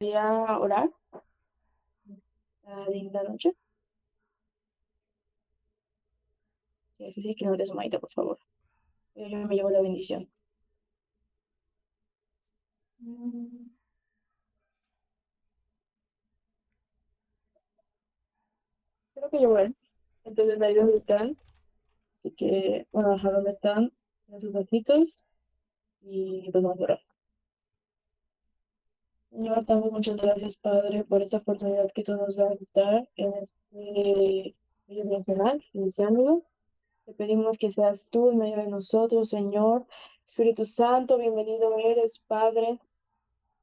Quería orar a linda noche. Sí, sí, que no te su manita, por favor. Yo me llevo la bendición. Mm, Creo que yo voy. Entonces ahí donde están. Así que, bueno, ajá, donde están, en sus ojitos. Y pues vamos a orar. Señor, damos muchas gracias, Padre, por esta oportunidad que tú nos das de estar en este medio nacional, iniciándolo. Te pedimos que seas tú en medio de nosotros, Señor. Espíritu Santo, bienvenido eres, Padre.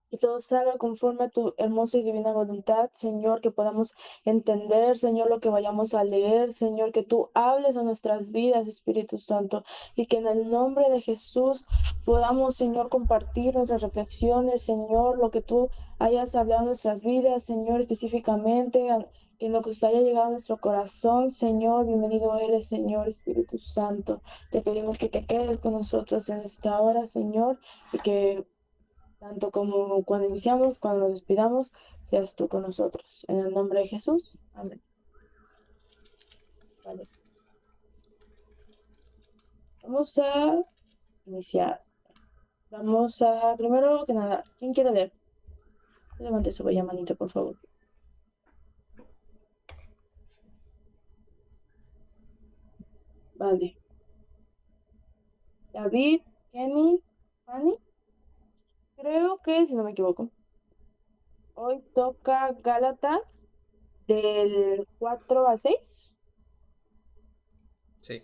Que todo salga conforme a tu hermosa y divina voluntad, Señor, que podamos entender, Señor, lo que vayamos a leer, Señor, que tú hables a nuestras vidas, Espíritu Santo, y que en el nombre de Jesús podamos, Señor, compartir nuestras reflexiones, Señor, lo que tú hayas hablado en nuestras vidas, Señor, específicamente. Que lo que os haya llegado a nuestro corazón, Señor, bienvenido eres, Señor Espíritu Santo. Te pedimos que te quedes con nosotros en esta hora, Señor, y que tanto como cuando iniciamos, cuando nos despidamos, seas tú con nosotros. En el nombre de Jesús. Amén. Vale. Vamos a iniciar. Vamos a, primero que nada, ¿quién quiere leer? Levante su bella manita, por favor. Vale. David, Kenny, Fanny. Creo que, si no me equivoco, hoy toca Gálatas del 4 al 6. Sí.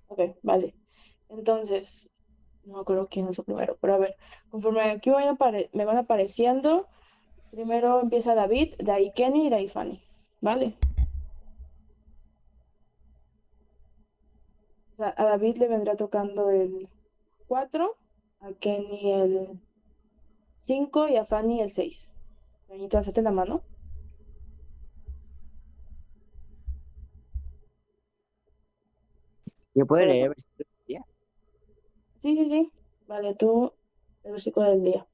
Ok, vale. Entonces, no me acuerdo quién es el primero, pero a ver, conforme aquí me van apareciendo. Primero empieza David, de ahí Kenny y de ahí Fanny. ¿Vale? O sea, a David le vendrá tocando el 4, a Kenny el 5 y a Fanny el 6. Toñito, ¿alzaste la mano? Yo puedo Pero leer el no. versículo del día. Sí, sí, sí. Vale, tú el versículo del día.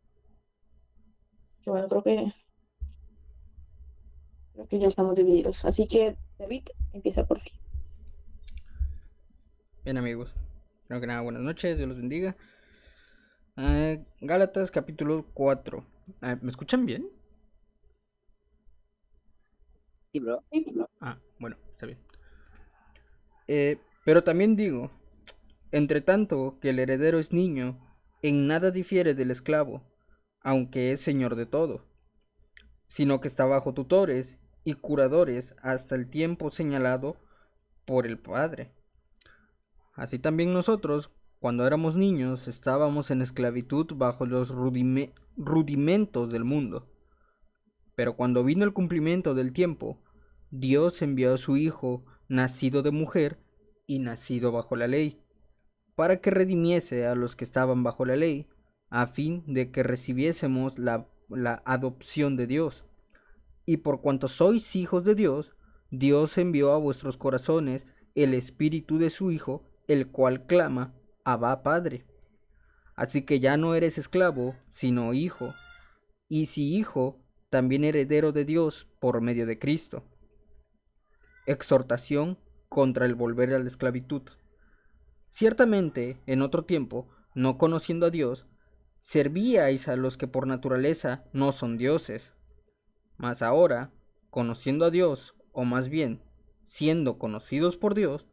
Que bueno, creo que ya estamos divididos. Así que, David, empieza por fin. Bien, amigos. Primero que nada, buenas noches, Dios los bendiga. Gálatas capítulo 4. ¿Me escuchan bien? Sí, bro. Sí, Bueno, está bien. Pero también digo, entre tanto que el heredero es niño, en nada difiere del esclavo, aunque es señor de todo, sino que está bajo tutores y curadores hasta el tiempo señalado por el Padre. Así también nosotros, cuando éramos niños, estábamos en esclavitud bajo los rudimentos del mundo. Pero cuando vino el cumplimiento del tiempo, Dios envió a su Hijo, nacido de mujer y nacido bajo la ley, para que redimiese a los que estaban bajo la ley, a fin de que recibiésemos la adopción de Dios. Y por cuanto sois hijos de Dios, Dios envió a vuestros corazones el Espíritu de su Hijo, el cual clama, Abba Padre. Así que ya no eres esclavo, sino hijo, y si hijo, también heredero de Dios por medio de Cristo. Exhortación contra el volver a la esclavitud. Ciertamente, en otro tiempo, no conociendo a Dios, servíais a los que por naturaleza no son dioses. Mas ahora, conociendo a Dios, o más bien, siendo conocidos por Dios,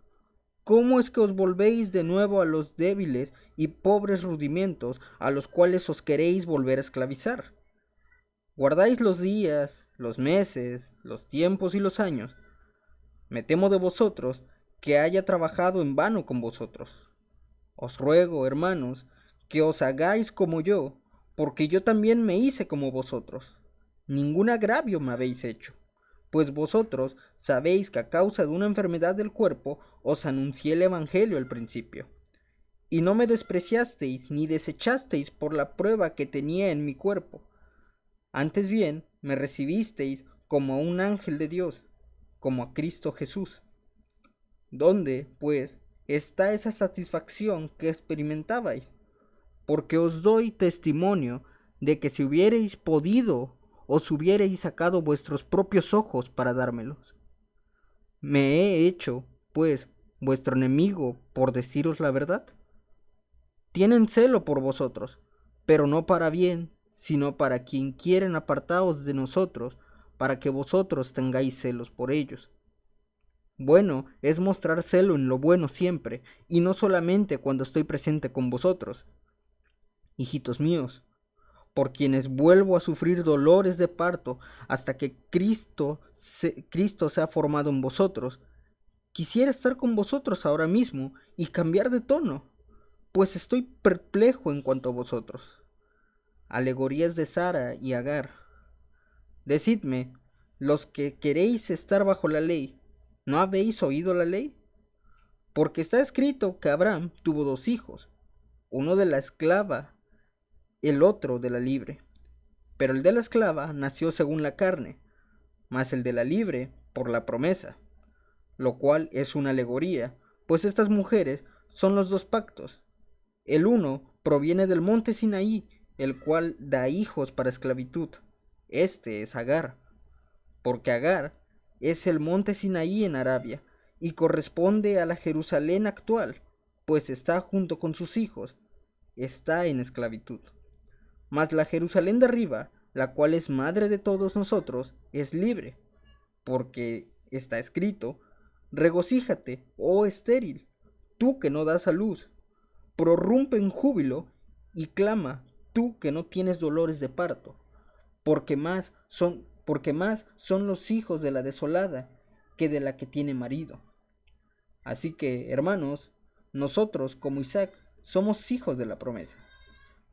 ¿cómo es que os volvéis de nuevo a los débiles y pobres rudimentos a los cuales os queréis volver a esclavizar? Guardáis los días, los meses, los tiempos y los años. Me temo de vosotros que haya trabajado en vano con vosotros. Os ruego, hermanos, que os hagáis como yo, porque yo también me hice como vosotros. Ningún agravio me habéis hecho, pues vosotros sabéis que a causa de una enfermedad del cuerpo os anuncié el Evangelio al principio. Y no me despreciasteis ni desechasteis por la prueba que tenía en mi cuerpo. Antes bien, me recibisteis como a un ángel de Dios, como a Cristo Jesús. ¿Dónde, pues, está esa satisfacción que experimentabais? Porque os doy testimonio de que si hubierais podido os hubierais sacado vuestros propios ojos para dármelos. ¿Me he hecho, pues, vuestro enemigo por deciros la verdad? Tienen celo por vosotros, pero no para bien, sino para quien quieren apartaos de nosotros, para que vosotros tengáis celos por ellos. Bueno es mostrar celo en lo bueno siempre, y no solamente cuando estoy presente con vosotros. Hijitos míos, por quienes vuelvo a sufrir dolores de parto hasta que Cristo sea formado en vosotros, quisiera estar con vosotros ahora mismo y cambiar de tono, pues estoy perplejo en cuanto a vosotros. Alegorías de Sara y Agar. Decidme, los que queréis estar bajo la ley, ¿no habéis oído la ley? Porque está escrito que Abraham tuvo dos hijos, uno de la esclava, el otro de la libre. Pero el de la esclava nació según la carne, mas el de la libre por la promesa, lo cual es una alegoría, pues estas mujeres son los dos pactos. El uno proviene del monte Sinaí, el cual da hijos para esclavitud. Este es Agar, porque Agar es el monte Sinaí en Arabia, y corresponde a la Jerusalén actual, pues está junto con sus hijos, está en esclavitud. Mas la Jerusalén de arriba, la cual es madre de todos nosotros, es libre, porque está escrito, regocíjate, oh estéril, tú que no das a luz, prorrumpe en júbilo y clama, tú que no tienes dolores de parto, porque más son los hijos de la desolada que de la que tiene marido. Así que, hermanos, nosotros, como Isaac, somos hijos de la promesa.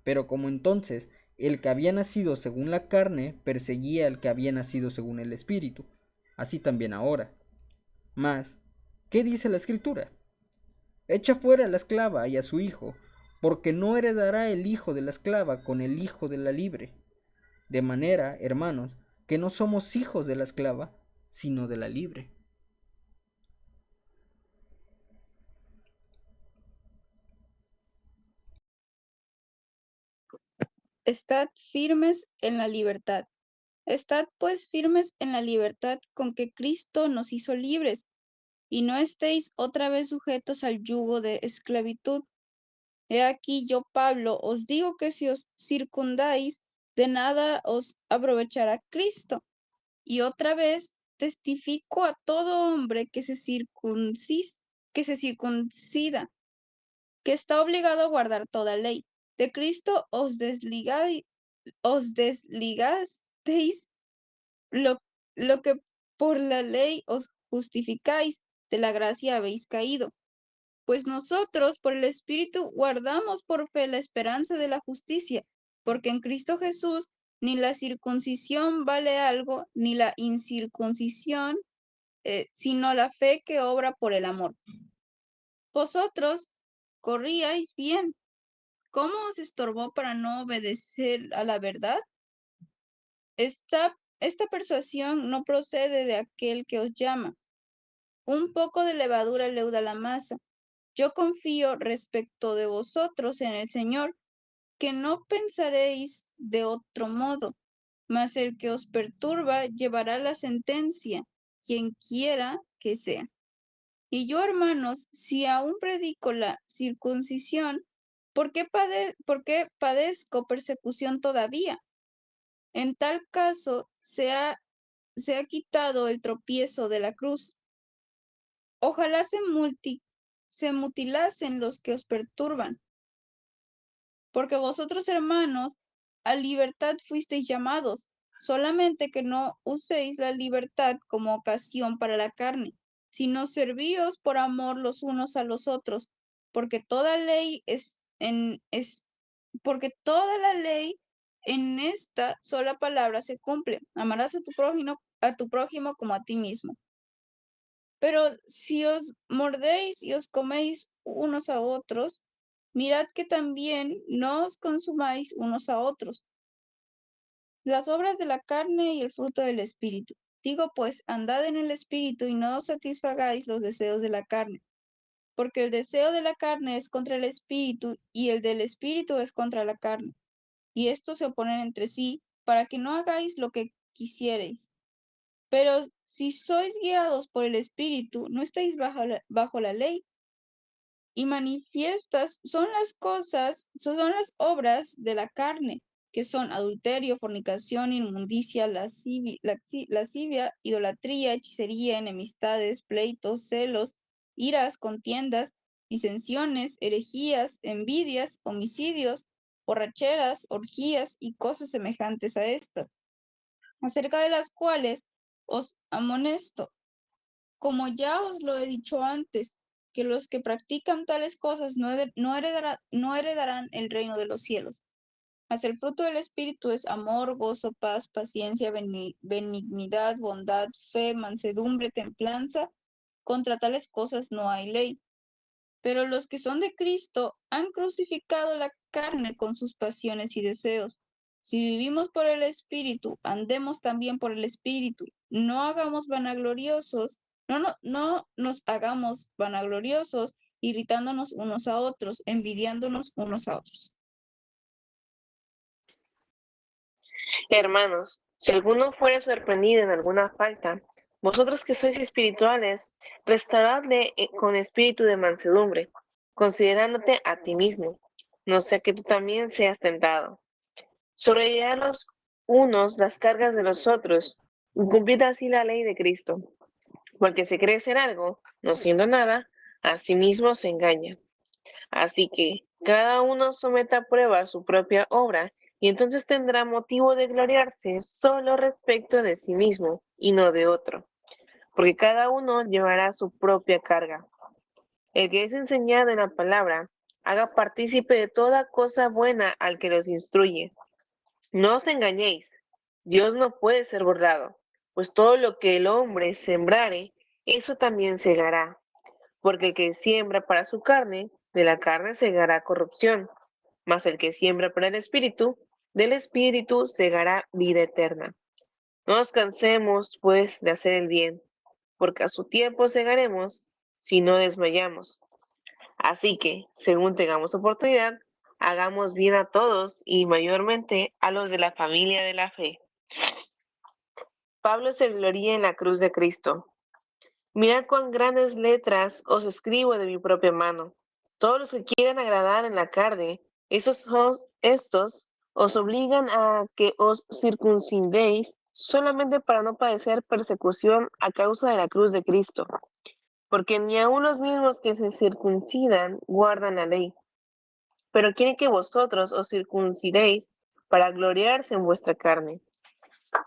Pero como entonces el que había nacido según la carne perseguía al que había nacido según el espíritu, así también ahora. Mas, ¿qué dice la escritura? Echa fuera a la esclava y a su hijo, porque no heredará el hijo de la esclava con el hijo de la libre. De manera, hermanos, que no somos hijos de la esclava, sino de la libre. Estad firmes en la libertad. Estad pues firmes en la libertad con que Cristo nos hizo libres, y no estéis otra vez sujetos al yugo de esclavitud. He aquí yo, Pablo, os digo que si os circundáis, de nada os aprovechará Cristo. Y otra vez testifico a todo hombre que se circuncida, que está obligado a guardar toda ley. De Cristo os desligasteis lo, lo que por la ley os justificáis, de la gracia habéis caído. Pues nosotros por el Espíritu guardamos por fe la esperanza de la justicia, porque en Cristo Jesús ni la circuncisión vale algo, ni la incircuncisión, sino la fe que obra por el amor. Vosotros corríais bien. ¿Cómo os estorbó para no obedecer a la verdad? Esta persuasión no procede de aquel que os llama. Un poco de levadura leuda la masa. Yo confío respecto de vosotros en el Señor, que no pensaréis de otro modo, mas el que os perturba llevará la sentencia, quien quiera que sea. Y yo, hermanos, si aún predico la circuncisión, ¿por qué padezco persecución todavía? En tal caso se ha quitado el tropiezo de la cruz. Ojalá se mutilasen los que os perturban, porque vosotros, hermanos, a libertad fuisteis llamados, solamente que no uséis la libertad como ocasión para la carne, sino servíos por amor los unos a los otros, porque toda ley porque toda la ley en esta sola palabra se cumple: amarás a tu prójimo como a ti mismo. Pero si os mordéis y os coméis unos a otros, mirad que también no os consumáis unos a otros. Las obras de la carne y el fruto del Espíritu. Digo pues, andad en el Espíritu y no satisfagáis los deseos de la carne, porque el deseo de la carne es contra el Espíritu y el del Espíritu es contra la carne, y estos se oponen entre sí para que no hagáis lo que quisierais. Pero si sois guiados por el Espíritu, no estáis bajo la ley. Y manifiestas son las obras de la carne, que son adulterio, fornicación, inmundicia, lascivia, idolatría, hechicería, enemistades, pleitos, celos, iras, contiendas, disensiones, herejías, envidias, homicidios, borracheras, orgías y cosas semejantes a estas, acerca de las cuales os amonesto, como ya os lo he dicho antes, que los que practican tales cosas no heredarán el reino de los cielos. Mas el fruto del Espíritu es amor, gozo, paz, paciencia, benignidad, bondad, fe, mansedumbre, templanza. Contra tales cosas no hay ley. Pero los que son de Cristo han crucificado la carne con sus pasiones y deseos. Si vivimos por el Espíritu, andemos también por el Espíritu. No nos hagamos vanagloriosos, irritándonos unos a otros, envidiándonos unos a otros. Hermanos, si alguno fuere sorprendido en alguna falta, vosotros que sois espirituales, restauradle con espíritu de mansedumbre, considerándote a ti mismo, no sea que tú también seas tentado. Sobrellevad los unos las cargas de los otros, y cumplid así la ley de Cristo. Porque si cree ser algo, no siendo nada, a sí mismo se engaña. Así que cada uno someta a prueba su propia obra, y entonces tendrá motivo de gloriarse solo respecto de sí mismo y no de otro, porque cada uno llevará su propia carga. El que es enseñado en la palabra, haga partícipe de toda cosa buena al que los instruye. No os engañéis, Dios no puede ser burlado, pues todo lo que el hombre sembrare, eso también segará. Porque el que siembra para su carne, de la carne segará corrupción, mas el que siembra para el Espíritu, del Espíritu segará vida eterna. No nos cansemos, pues, de hacer el bien, porque a su tiempo segaremos, si no desmayamos. Así que, según tengamos oportunidad, hagamos bien a todos y mayormente a los de la familia de la fe. Pablo se gloría en la cruz de Cristo. Mirad cuán grandes letras os escribo de mi propia mano. Todos los que quieran agradar en la carne, estos os obligan a que os circuncidéis solamente para no padecer persecución a causa de la cruz de Cristo. Porque ni aun los mismos que se circuncidan guardan la ley, pero quieren que vosotros os circuncidéis para gloriarse en vuestra carne.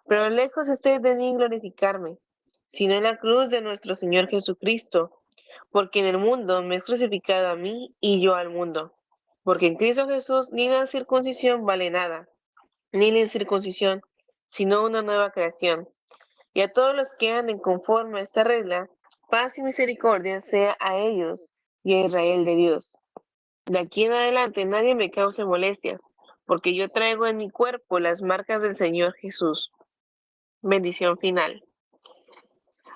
Pero lejos esté de mí glorificarme, sino en la cruz de nuestro Señor Jesucristo, porque en el mundo me es crucificado a mí y yo al mundo. Porque en Cristo Jesús ni la circuncisión vale nada, ni la incircuncisión, sino una nueva creación. Y a todos los que anden conforme a esta regla, paz y misericordia sea a ellos y a Israel de Dios. De aquí en adelante nadie me cause molestias, porque yo traigo en mi cuerpo las marcas del Señor Jesús. Bendición final.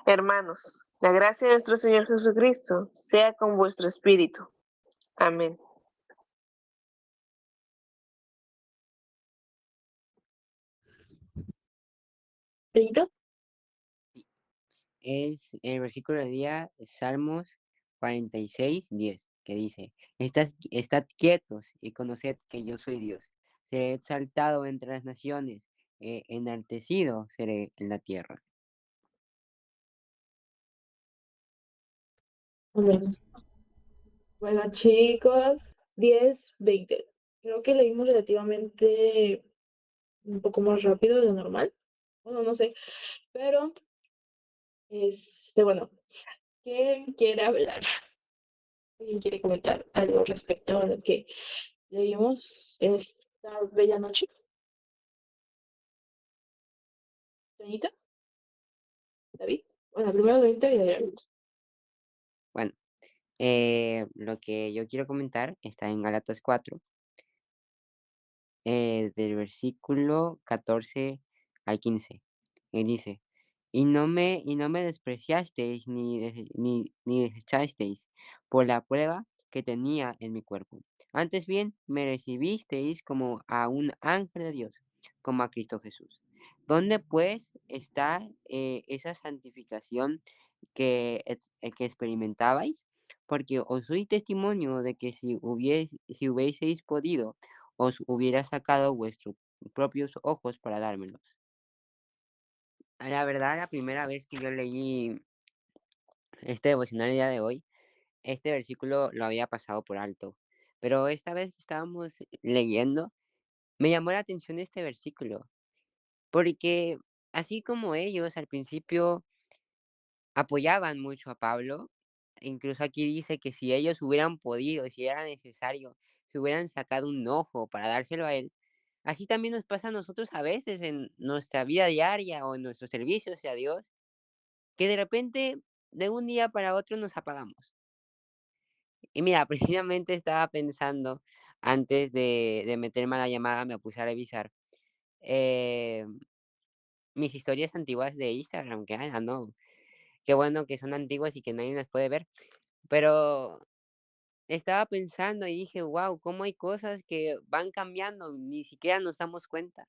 Hermanos, la gracia de nuestro Señor Jesucristo sea con vuestro espíritu. Amén. ¿Pedrito? Es el versículo del día, Salmos 46:10, que dice, estad quietos y conoced que yo soy Dios. Seré exaltado entre las naciones, enaltecido seré en la tierra. Amén. Bueno, chicos, 10-20. Creo que leímos relativamente un poco más rápido de lo normal. Bueno, no sé, pero bueno, ¿quién quiere hablar? ¿Quién quiere comentar algo respecto a lo que leímos esta bella noche? ¿Toñita? ¿David? Bueno, primero David y David. Bueno, lo que yo quiero comentar está en Gálatas 4, del versículo 14 al 15. Y dice, y no me despreciasteis ni desechasteis por la prueba que tenía en mi cuerpo. Antes bien, me recibisteis como a un ángel de Dios, como a Cristo Jesús. ¿Dónde pues está esa santificación que experimentabais? Porque os doy testimonio de que si hubieseis podido, os hubiera sacado vuestros propios ojos para dármelos. La verdad, la primera vez que yo leí este devocional el día de hoy, este versículo lo había pasado por alto. Pero esta vez que estábamos leyendo, me llamó la atención este versículo, porque así como ellos al principio apoyaban mucho a Pablo, incluso aquí dice que si ellos hubieran podido, si era necesario, si hubieran sacado un ojo para dárselo a él, así también nos pasa a nosotros a veces en nuestra vida diaria o en nuestros servicios hacia Dios, que de repente de un día para otro nos apagamos. Y mira, precisamente estaba pensando, antes de meterme a la llamada, me puse a revisar eh, mis historias antiguas de Instagram, que no, qué bueno que son antiguas y que nadie las puede ver, pero estaba pensando y dije, wow, cómo hay cosas que van cambiando, ni siquiera nos damos cuenta.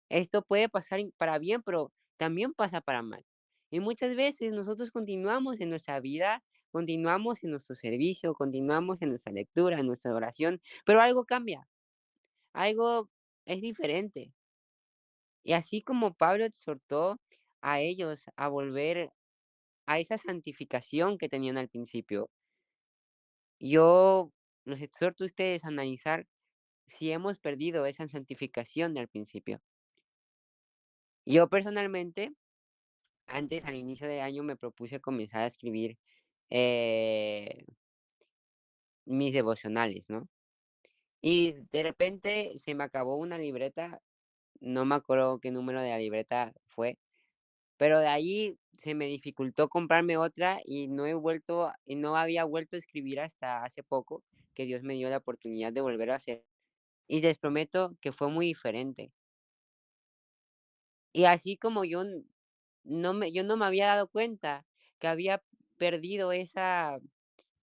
Esto puede pasar para bien, pero también pasa para mal. Y muchas veces nosotros continuamos en nuestra vida, continuamos en nuestro servicio, continuamos en nuestra lectura, en nuestra oración, pero algo cambia, algo es diferente. Y así como Pablo exhortó a ellos a volver a esa santificación que tenían al principio, yo los exhorto a ustedes a analizar si hemos perdido esa santificación del principio. Yo personalmente, antes, al inicio de año, me propuse comenzar a escribir eh, mis devocionales, ¿no? Y de repente se me acabó una libreta, no me acuerdo qué número de la libreta fue, pero de ahí se me dificultó comprarme otra y no había vuelto a escribir hasta hace poco que Dios me dio la oportunidad de volver a hacer. Y les prometo que fue muy diferente. Y así como yo no me había dado cuenta que había perdido esa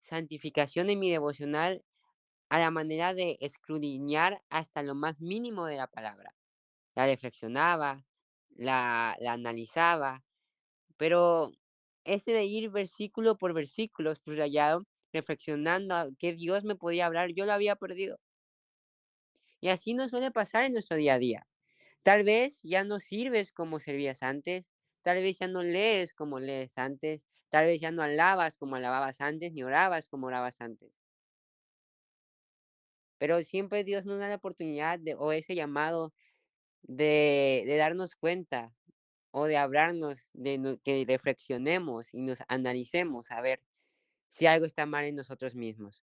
santificación en mi devocional a la manera de escudriñar hasta lo más mínimo de la palabra. La reflexionaba, la analizaba, pero ese de ir versículo por versículo subrayado, reflexionando a qué Dios me podía hablar, yo lo había perdido. Y así nos suele pasar en nuestro día a día. Tal vez ya no sirves como servías antes, tal vez ya no lees como lees antes, tal vez ya no alabas como alababas antes, ni orabas como orabas antes. Pero siempre Dios nos da la oportunidad o ese llamado de darnos cuenta o de hablarnos, que reflexionemos y nos analicemos a ver si algo está mal en nosotros mismos.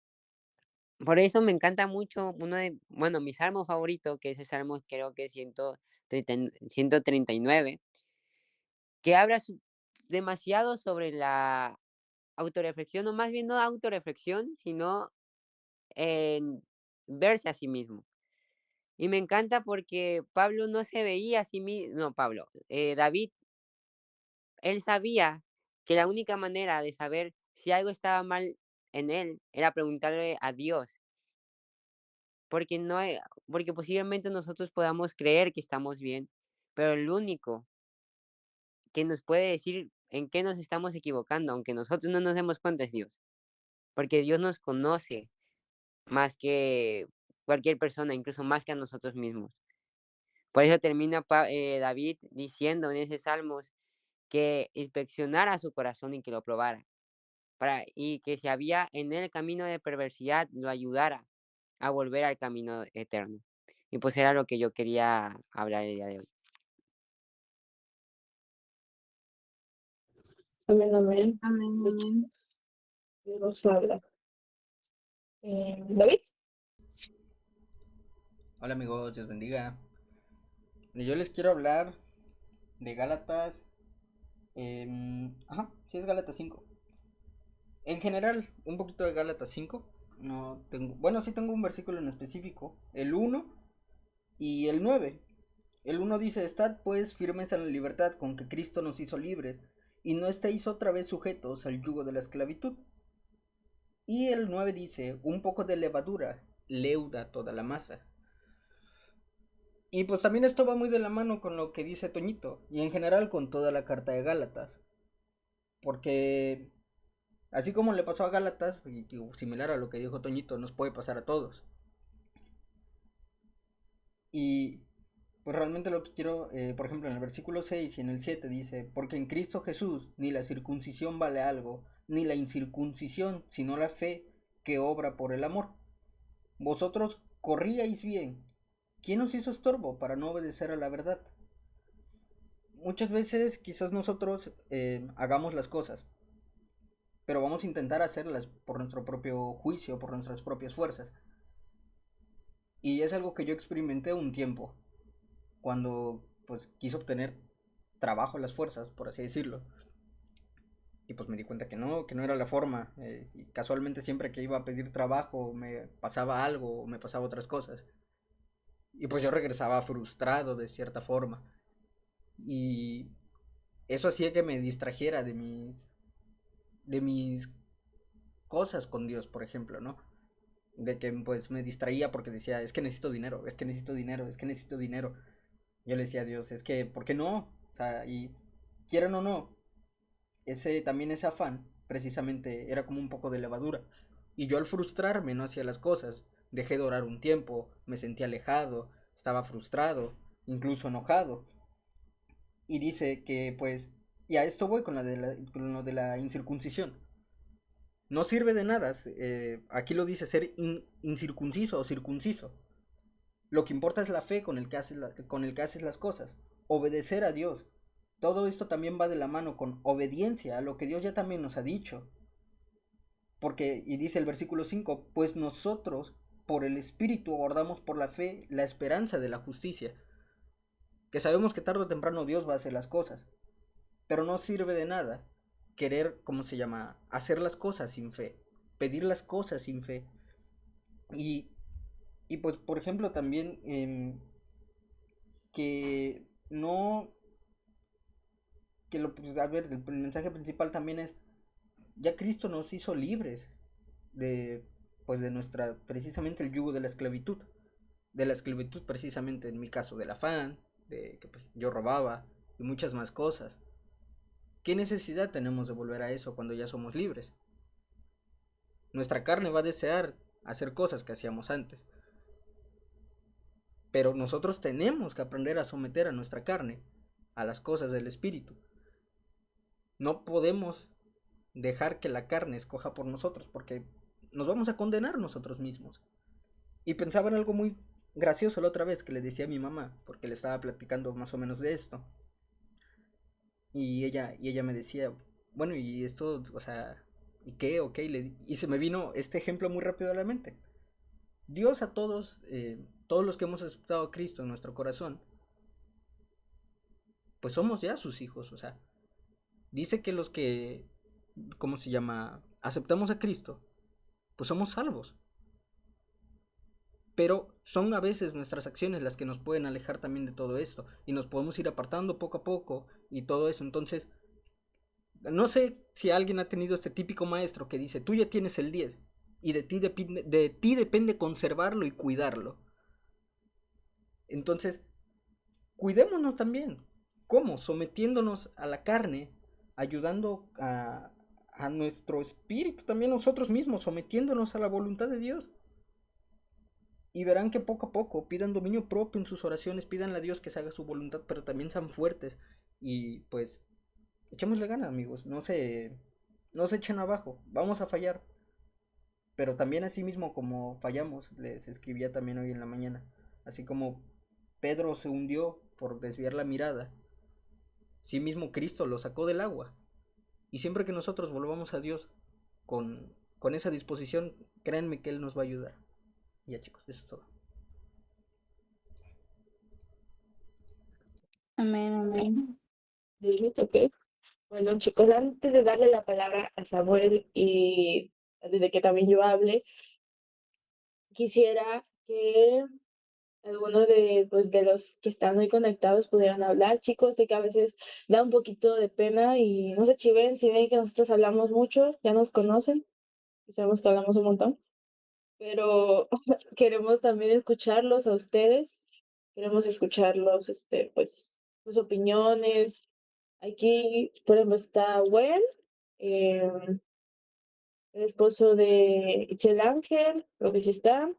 Por eso me encanta mucho mi salmo favorito, que es el salmo creo que 139, que habla demasiado sobre la autorreflexión, o más bien no autorreflexión, sino en verse a sí mismo. Y me encanta porque Pablo no se veía a sí mismo, no, David, él sabía que la única manera de saber si algo estaba mal en él era preguntarle a Dios, porque porque posiblemente nosotros podamos creer que estamos bien, pero el único que nos puede decir en qué nos estamos equivocando, aunque nosotros no nos demos cuenta, es Dios, porque Dios nos conoce más que cualquier persona, incluso más que a nosotros mismos. Por eso termina David diciendo en ese Salmos que inspeccionara su corazón y que lo probara, y que si había en él camino de perversidad, lo ayudara a volver al camino eterno. Y pues era lo que yo quería hablar el día de hoy. Amén, amén. Amén, amén. Dios nos habla. David. Hola amigos, Dios bendiga. Yo les quiero hablar de Gálatas. Sí es Gálatas 5. En general, un poquito de Gálatas 5. No tengo, bueno, sí tengo un versículo en específico, el 1 y el 9. El 1 dice, estad pues firmes en la libertad con que Cristo nos hizo libres, y no estéis otra vez sujetos al yugo de la esclavitud. Y el 9 dice, un poco de levadura leuda toda la masa. Y pues también esto va muy de la mano con lo que dice Toñito, y en general con toda la carta de Gálatas, porque así como le pasó a Gálatas, y digo, similar a lo que dijo Toñito, nos puede pasar a todos. Y pues realmente lo que quiero, por ejemplo, en el versículo 6 y en el 7 dice, porque en Cristo Jesús ni la circuncisión vale algo, ni la incircuncisión, sino la fe que obra por el amor. Vosotros corríais bien. ¿Quién os hizo estorbo para no obedecer a la verdad? Muchas veces quizás nosotros hagamos las cosas, pero vamos a intentar hacerlas por nuestro propio juicio, por nuestras propias fuerzas. Y es algo que yo experimenté un tiempo, cuando pues quise obtener trabajo a las fuerzas, por así decirlo. Y pues me di cuenta que no era la forma. Y casualmente siempre que iba a pedir trabajo me pasaba algo, me pasaba otras cosas. Y pues yo regresaba frustrado de cierta forma. Y eso hacía que me distrajera de mis cosas con Dios, por ejemplo, ¿no? De que pues me distraía porque decía, es que necesito dinero, es que necesito dinero, es que necesito dinero. Yo le decía a Dios, es que, ¿por qué no? O sea, y quieran o no, ese afán, precisamente, era como un poco de levadura. Y yo al frustrarme no hacía las cosas. Dejé de orar un tiempo, me sentí alejado, estaba frustrado, incluso enojado. Y dice que, pues, y a esto voy con lo de la incircuncisión. No sirve de nada, aquí lo dice ser incircunciso o circunciso. Lo que importa es la fe con el que haces las cosas. Obedecer a Dios. Todo esto también va de la mano con obediencia a lo que Dios ya también nos ha dicho. Porque, y dice el versículo 5, pues nosotros por el Espíritu guardamos por la fe la esperanza de la justicia. Que sabemos que tarde o temprano Dios va a hacer las cosas. Pero no sirve de nada querer, ¿cómo se llama? Hacer las cosas sin fe. Pedir las cosas sin fe. Y, y pues, por ejemplo, también que no que lo, pues, a ver, el mensaje principal también es, ya Cristo nos hizo libres de, pues de nuestra, precisamente el yugo de la esclavitud precisamente en mi caso del afán, de que pues yo robaba y muchas más cosas. ¿Qué necesidad tenemos de volver a eso cuando ya somos libres? Nuestra carne va a desear hacer cosas que hacíamos antes, pero nosotros tenemos que aprender a someter a nuestra carne a las cosas del espíritu. No podemos dejar que la carne escoja por nosotros, porque nos vamos a condenar nosotros mismos. Y pensaba en algo muy gracioso la otra vez que le decía a mi mamá, porque le estaba platicando más o menos de esto. Y ella me decía, bueno, y esto, o sea, ¿y qué? Ok, y se me vino este ejemplo muy rápido a la mente. Dios a todos, todos los que hemos aceptado a Cristo en nuestro corazón, pues somos ya sus hijos, o sea, dice que los que, ¿cómo se llama? Aceptamos a Cristo, pues somos salvos. Pero son a veces nuestras acciones las que nos pueden alejar también de todo esto y nos podemos ir apartando poco a poco y todo eso. Entonces, no sé si alguien ha tenido este típico maestro que dice, tú ya tienes el 10 y de ti depende conservarlo y cuidarlo. Entonces, cuidémonos también. ¿Cómo? Sometiéndonos a la carne, ayudando a nuestro espíritu también nosotros mismos, sometiéndonos a la voluntad de Dios. Y verán que poco a poco pidan dominio propio en sus oraciones, pidan a Dios que se haga su voluntad, pero también sean fuertes. Y pues, echémosle ganas, amigos. No se echen abajo. Vamos a fallar. Pero también así mismo como fallamos, les escribía también hoy en la mañana. Así como Pedro se hundió por desviar la mirada, sí mismo Cristo lo sacó del agua. Y siempre que nosotros volvamos a Dios con esa disposición, créanme que Él nos va a ayudar. Y ya chicos, eso es todo. Amén, amén. Ok. Bueno, chicos, antes de darle la palabra a Samuel y antes de que también yo hable, quisiera que algunos de, pues, de los que están hoy conectados pudieran hablar. Chicos, sé que a veces da un poquito de pena y no se chiven si ven que nosotros hablamos mucho, ya nos conocen y sabemos que hablamos un montón, pero queremos también escucharlos a ustedes, queremos escucharlos, pues, sus opiniones. Aquí, por ejemplo, está Well, el esposo de Itzel Ángel, creo que sí está.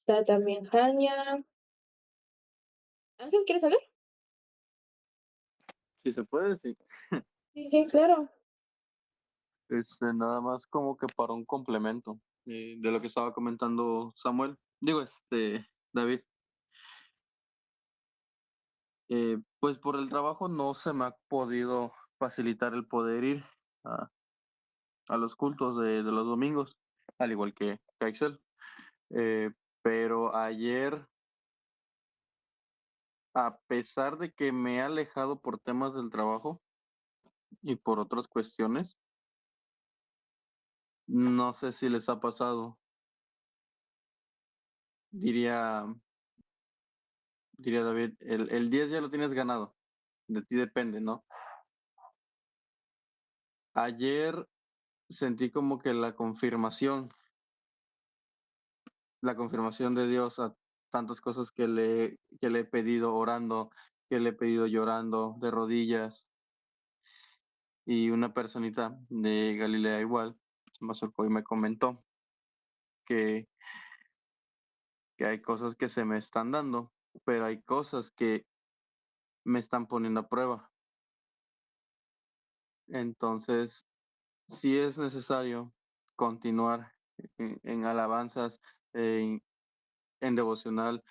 Está también Jania. Ángel, ¿quieres hablar? Si se puede, sí. Sí, sí, claro. Nada más como que para un complemento de lo que estaba comentando Samuel. Digo, David. Pues por el trabajo no se me ha podido facilitar el poder ir a, a los cultos de los domingos, al igual que Axel. Eh, pero ayer, a pesar de que me he alejado por temas del trabajo y por otras cuestiones, no sé si les ha pasado. Diría, diría David, el 10 ya lo tienes ganado, de ti depende, ¿no? Ayer sentí como que la confirmación de Dios a tantas cosas que le he pedido orando, que le he pedido llorando, de rodillas, y una personita de Galilea igual se me acercó y me comentó que, que hay cosas que se me están dando, pero hay cosas que me están poniendo a prueba. Entonces, sí es necesario continuar en alabanzas, en, en devocional,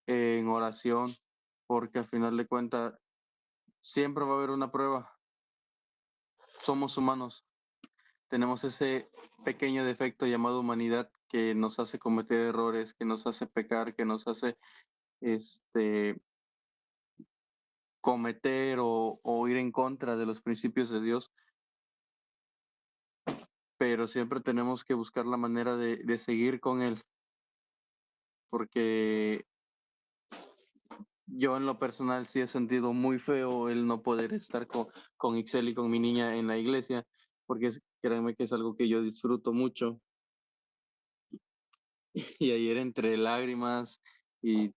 en oración, porque al final de cuentas siempre va a haber una prueba. Somos humanos, tenemos ese pequeño defecto llamado humanidad que nos hace cometer errores, que nos hace pecar, que nos hace este cometer o ir en contra de los principios de Dios, pero siempre tenemos que buscar la manera de seguir con Él, porque yo en lo personal sí he sentido muy feo el no poder estar con Ixel y con mi niña en la iglesia, porque créanme que es algo que yo disfruto mucho. Y ayer entre lágrimas y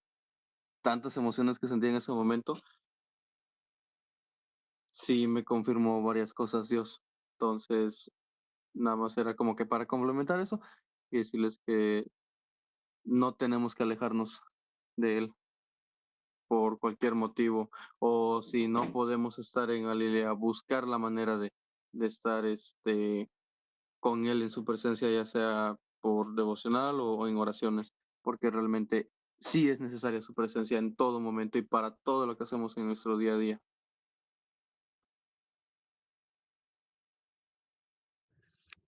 tantas emociones que sentí en ese momento, sí me confirmó varias cosas Dios. Entonces, nada más era como que para complementar eso y decirles que no tenemos que alejarnos de Él por cualquier motivo, o si no podemos estar en Galilea, buscar la manera de estar con Él en su presencia, ya sea por devocional o en oraciones, porque realmente sí es necesaria su presencia en todo momento y para todo lo que hacemos en nuestro día a día.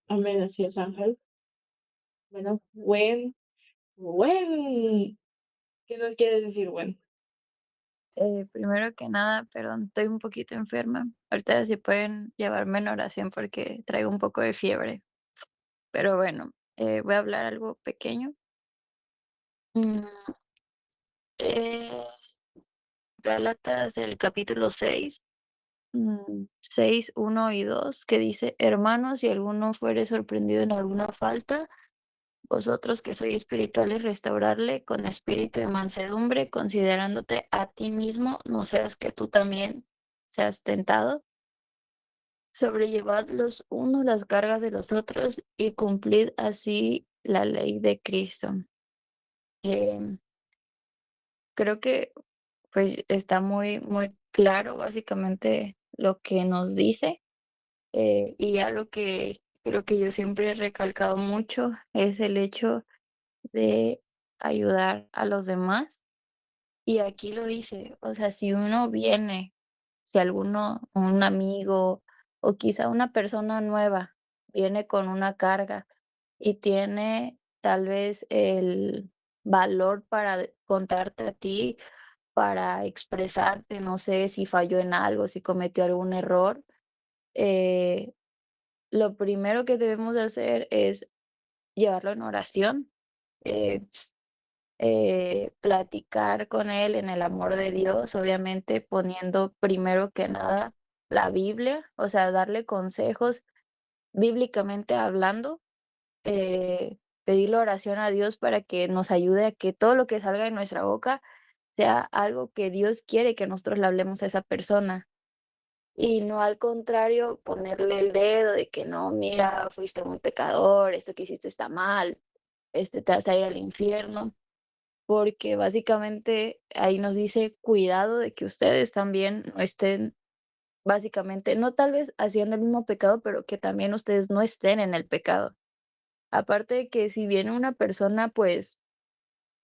Amén, así es, Ángel. Bueno, ¿qué nos quieres decir, Gwen? Primero que nada, perdón, estoy un poquito enferma. Ahorita si pueden llevarme en oración porque traigo un poco de fiebre. Pero bueno, voy a hablar algo pequeño. Mm, eh, Gálatas, el capítulo 6, 6, 1 y 2, que dice, hermanos, si alguno fuere sorprendido en alguna falta, vosotros que sois espirituales, restaurarle con espíritu de mansedumbre, considerándote a ti mismo, no seas que tú también seas tentado. Sobrellevad los unos las cargas de los otros y cumplid así la ley de Cristo. Em, Creo que pues está muy claro básicamente lo que nos dice, y algo que creo que yo siempre he recalcado mucho es el hecho de ayudar a los demás. Y aquí lo dice, o sea, si uno viene, si alguno, un amigo o quizá una persona nueva viene con una carga y tiene tal vez el valor para contarte a ti, para expresarte, no sé si falló en algo, si cometió algún error, eh, lo primero que debemos de hacer es llevarlo en oración, eh, platicar con él en el amor de Dios, obviamente poniendo primero que nada la Biblia, o sea, darle consejos bíblicamente hablando, pedirle oración a Dios para que nos ayude a que todo lo que salga de nuestra boca sea algo que Dios quiere que nosotros le hablemos a esa persona. Y no al contrario, ponerle el dedo de que no, mira, fuiste muy pecador, esto que hiciste está mal, te vas a ir al infierno, porque básicamente ahí nos dice, cuidado de que ustedes también no estén, básicamente, no tal vez haciendo el mismo pecado, pero que también ustedes no estén en el pecado. Aparte de que si viene una persona, pues,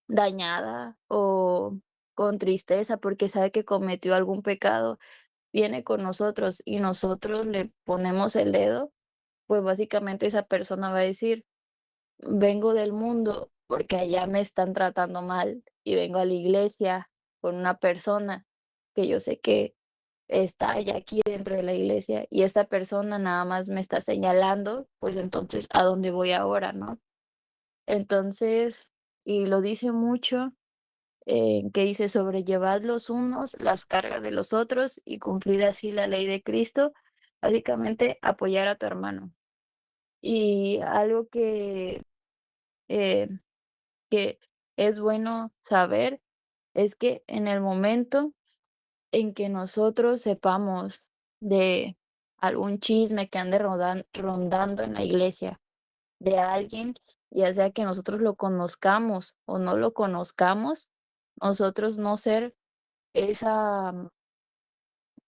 dañada o con tristeza porque sabe que cometió algún pecado, viene con nosotros y nosotros le ponemos el dedo, pues básicamente esa persona va a decir, vengo del mundo porque allá me están tratando mal y vengo a la iglesia con una persona que yo sé que está ya aquí dentro de la iglesia y esta persona nada más me está señalando, pues entonces, ¿a dónde voy ahora, no? Entonces, y lo dice mucho, que dice sobrellevar los unos las cargas de los otros y cumplir así la ley de Cristo, básicamente apoyar a tu hermano. Y algo eh, que es bueno saber es que en el momento en que nosotros sepamos de algún chisme que ande rondando en la iglesia de alguien, ya sea que nosotros lo conozcamos o no lo conozcamos, nosotros no ser esa,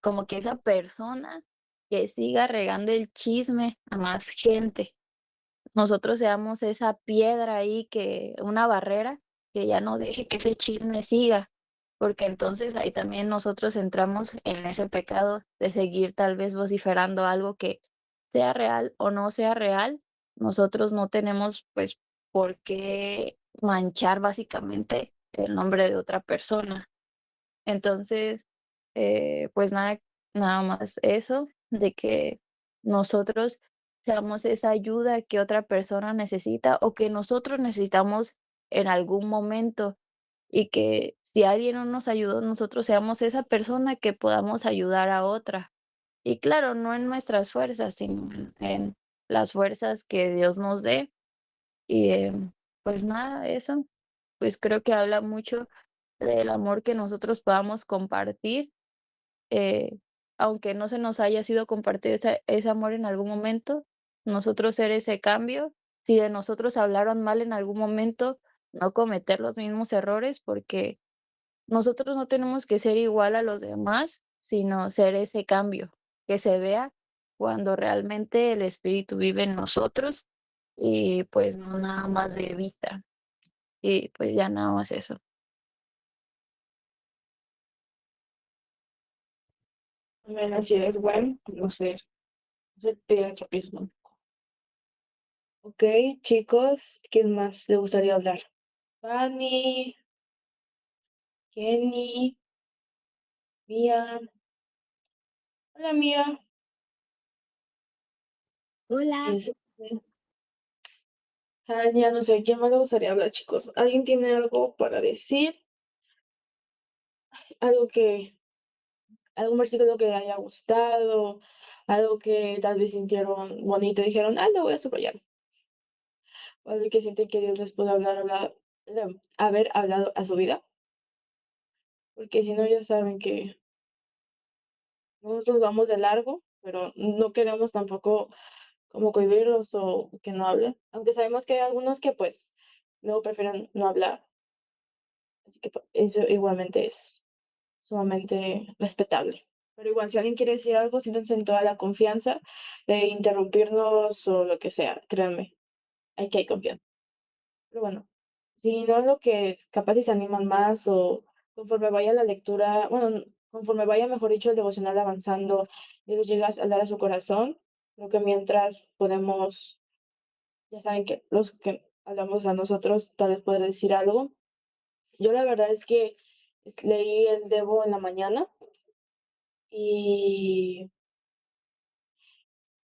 como que esa persona que siga regando el chisme a más gente. Nosotros seamos esa piedra ahí que, una barrera que ya no deje que ese chisme siga, porque entonces ahí también nosotros entramos en ese pecado de seguir tal vez vociferando algo que sea real o no sea real. Nosotros no tenemos pues por qué manchar básicamente el nombre de otra persona. Entonces, pues nada más eso, de que nosotros seamos esa ayuda que otra persona necesita o que nosotros necesitamos en algún momento y que si alguien no nos ayudó, nosotros seamos esa persona que podamos ayudar a otra. Y claro, no en nuestras fuerzas, sino en las fuerzas que Dios nos dé. Y pues nada, eso, pues creo que habla mucho del amor que nosotros podamos compartir, eh, aunque no se nos haya sido compartir ese amor en algún momento, nosotros ser ese cambio, si de nosotros hablaron mal en algún momento, no cometer los mismos errores, porque nosotros no tenemos que ser igual a los demás, sino ser ese cambio, que se vea cuando realmente el Espíritu vive en nosotros y pues no nada más de vista. Y pues ya nada más eso. Bueno, así es, bueno, no sé, te chapismo. Ok, chicos, ¿quién más le gustaría hablar? Fanny, Kenny, Mía. Hola, Mía. Hola, Este, Anya, no sé, ¿quién más le gustaría hablar, chicos? ¿Alguien tiene algo para decir? Algo que, algún versículo que le haya gustado, algo que tal vez sintieron bonito y dijeron, ah, lo voy a subrayar. O algo que sienten que Dios les pudo haber hablado a su vida. Porque si no, ya saben que nosotros vamos de largo, pero no queremos tampoco como cohibirlos o que no hablen. Aunque sabemos que hay algunos que pues luego prefieren no hablar. Así que pues, eso igualmente es sumamente respetable. Pero igual, si alguien quiere decir algo, siéntense en toda la confianza de interrumpirnos o lo que sea, créanme, aquí hay confianza. Pero bueno, si no lo que capaz si se animan más o conforme vaya la lectura, bueno, conforme vaya, mejor dicho, el devocional avanzando y les llegas a hablar a su corazón, creo que mientras podemos, ya saben que los que hablamos a nosotros, tal vez poder decir algo. Yo la verdad es que leí el Devo en la mañana y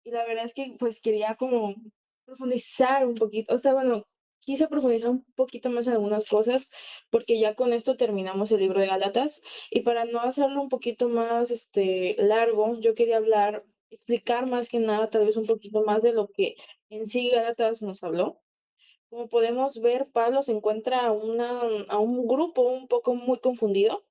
y la verdad es que pues quería como profundizar un poquito, o sea, bueno, quise profundizar un poquito más en algunas cosas porque ya con esto terminamos el libro de Gálatas y para no hacerlo un poquito más largo, yo quería explicar más que nada tal vez un poquito más de lo que en sí Gálatas nos habló. como podemos ver, Pablo se encuentra a un grupo un poco muy confundido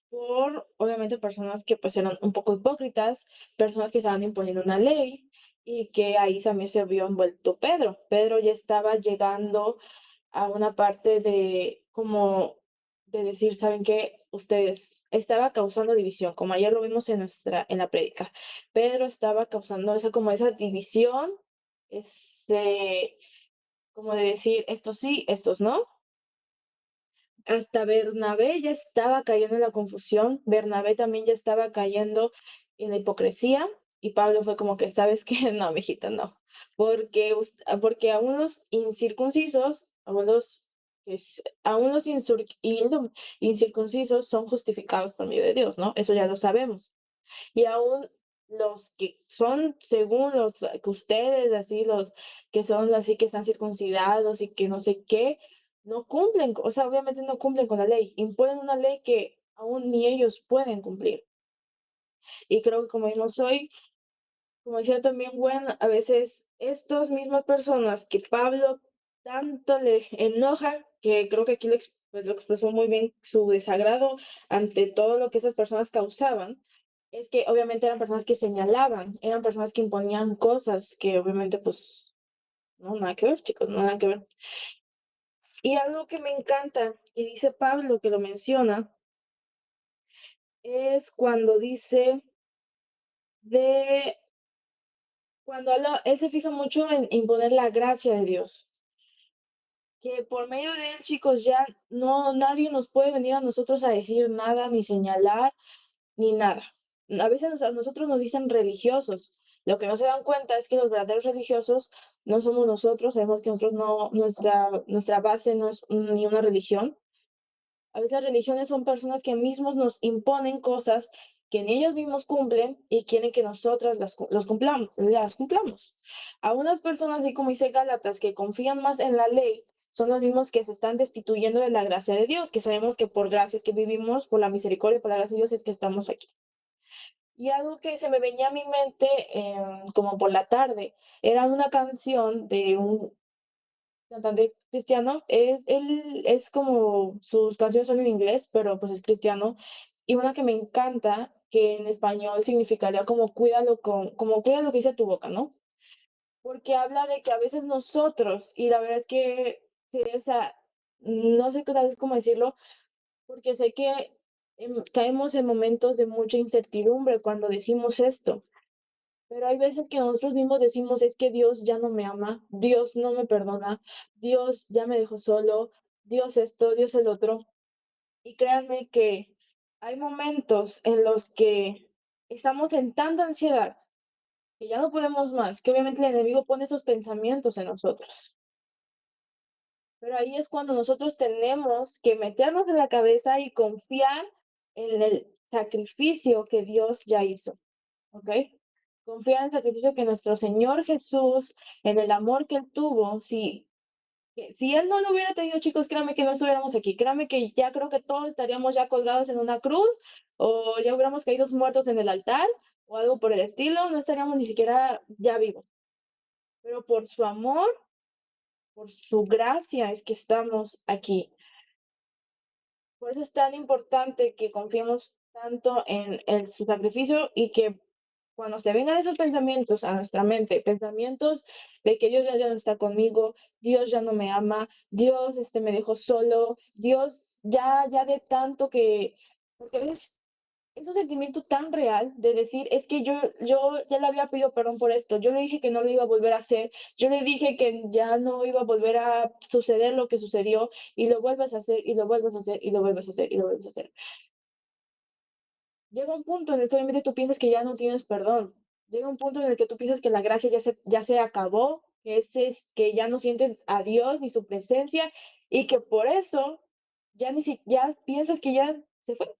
por, obviamente, personas que pues eran un poco hipócritas, personas que estaban imponiendo una ley y que ahí también se vio envuelto Pedro. Pedro ya estaba llegando a una parte de como de decir, ¿saben qué? Ustedes estaba causando división, como ayer lo vimos en la prédica. Pedro estaba causando esa como esa división, ese como de decir, estos sí, estos no. Hasta Bernabé ya estaba cayendo en la confusión, Bernabé también ya estaba cayendo en la hipocresía y Pablo fue como que, ¿sabes qué? No, mijita, no, porque a unos incircuncisos, a unos incircuncisos son justificados por medio de Dios, ¿no? Eso ya lo sabemos. Y aún los que son, según los que ustedes, así, los que son así, que están circuncidados y que no sé qué, no cumplen, o sea, obviamente no cumplen con la ley, imponen una ley que aún ni ellos pueden cumplir. Y creo que como vimos hoy, como decía también Gwen, a veces estas mismas personas que Pablo tanto le enoja, que creo que aquí pues, lo expresó muy bien su desagrado ante todo lo que esas personas causaban, es que obviamente eran personas que señalaban, eran personas que imponían cosas que obviamente pues no, nada que ver, chicos, no, nada que ver. Y algo que me encanta, y dice Pablo que lo menciona, es cuando dice de cuando él se fija mucho en imponer la gracia de Dios, que por medio de él, chicos, ya no, nadie nos puede venir a nosotros a decir nada, ni señalar, ni nada. A veces a nosotros nos dicen religiosos. Lo que no se dan cuenta es que los verdaderos religiosos no somos nosotros, sabemos que nosotros no, nuestra base no es ni una religión. A veces las religiones son personas que mismos nos imponen cosas que ni ellos mismos cumplen y quieren que nosotras las cumplamos. A unas personas, así como dice Gálatas, que confían más en la ley, son los mismos que se están destituyendo de la gracia de Dios, que sabemos que por gracias que vivimos, por la misericordia, por la gracia de Dios es que estamos aquí. Y algo que se me venía a mi mente, como por la tarde, era una canción de un cantante cristiano. Él es como, sus canciones son en inglés, pero pues es cristiano. Y una que me encanta, que en español significaría como como cuida lo que dice tu boca, ¿no? Porque habla de que a veces nosotros, y la verdad es que, sí, o sea, no sé tal vez cómo decirlo, porque sé que caemos en momentos de mucha incertidumbre cuando decimos esto. Pero hay veces que nosotros mismos decimos, es que Dios ya no me ama, Dios no me perdona, Dios ya me dejó solo, Dios esto, Dios el otro. Y créanme que hay momentos en los que estamos en tanta ansiedad que ya no podemos más, que obviamente el enemigo pone esos pensamientos en nosotros. Pero ahí es cuando nosotros tenemos que meternos en la cabeza y confiar en el sacrificio que Dios ya hizo. ¿Ok? Confiar en el sacrificio que nuestro Señor Jesús, en el amor que Él tuvo, si Él no lo hubiera tenido, chicos, créanme que no estuviéramos aquí, créanme que ya creo que todos estaríamos ya colgados en una cruz o ya hubiéramos caído muertos en el altar o algo por el estilo, no estaríamos ni siquiera ya vivos. Pero por su amor, por su gracia es que estamos aquí. Por eso es tan importante que confiemos tanto en su sacrificio y que cuando se vengan esos pensamientos a nuestra mente, pensamientos de que Dios ya no está conmigo, Dios ya no me ama, Dios me dejó solo, Dios ya de tanto que, porque a veces es un sentimiento tan real de decir, es que yo ya le había pedido perdón por esto, yo le dije que no lo iba a volver a hacer, yo le dije que ya no iba a volver a suceder lo que sucedió y lo vuelves a hacer y lo vuelves a hacer y lo vuelves a hacer y lo vuelves a hacer. Llega un punto en el que obviamente tú piensas que ya no tienes perdón. Llega un punto en el que tú piensas que la gracia ya se acabó, que ya no sientes a Dios ni su presencia y que por eso ya piensas que ya se fue,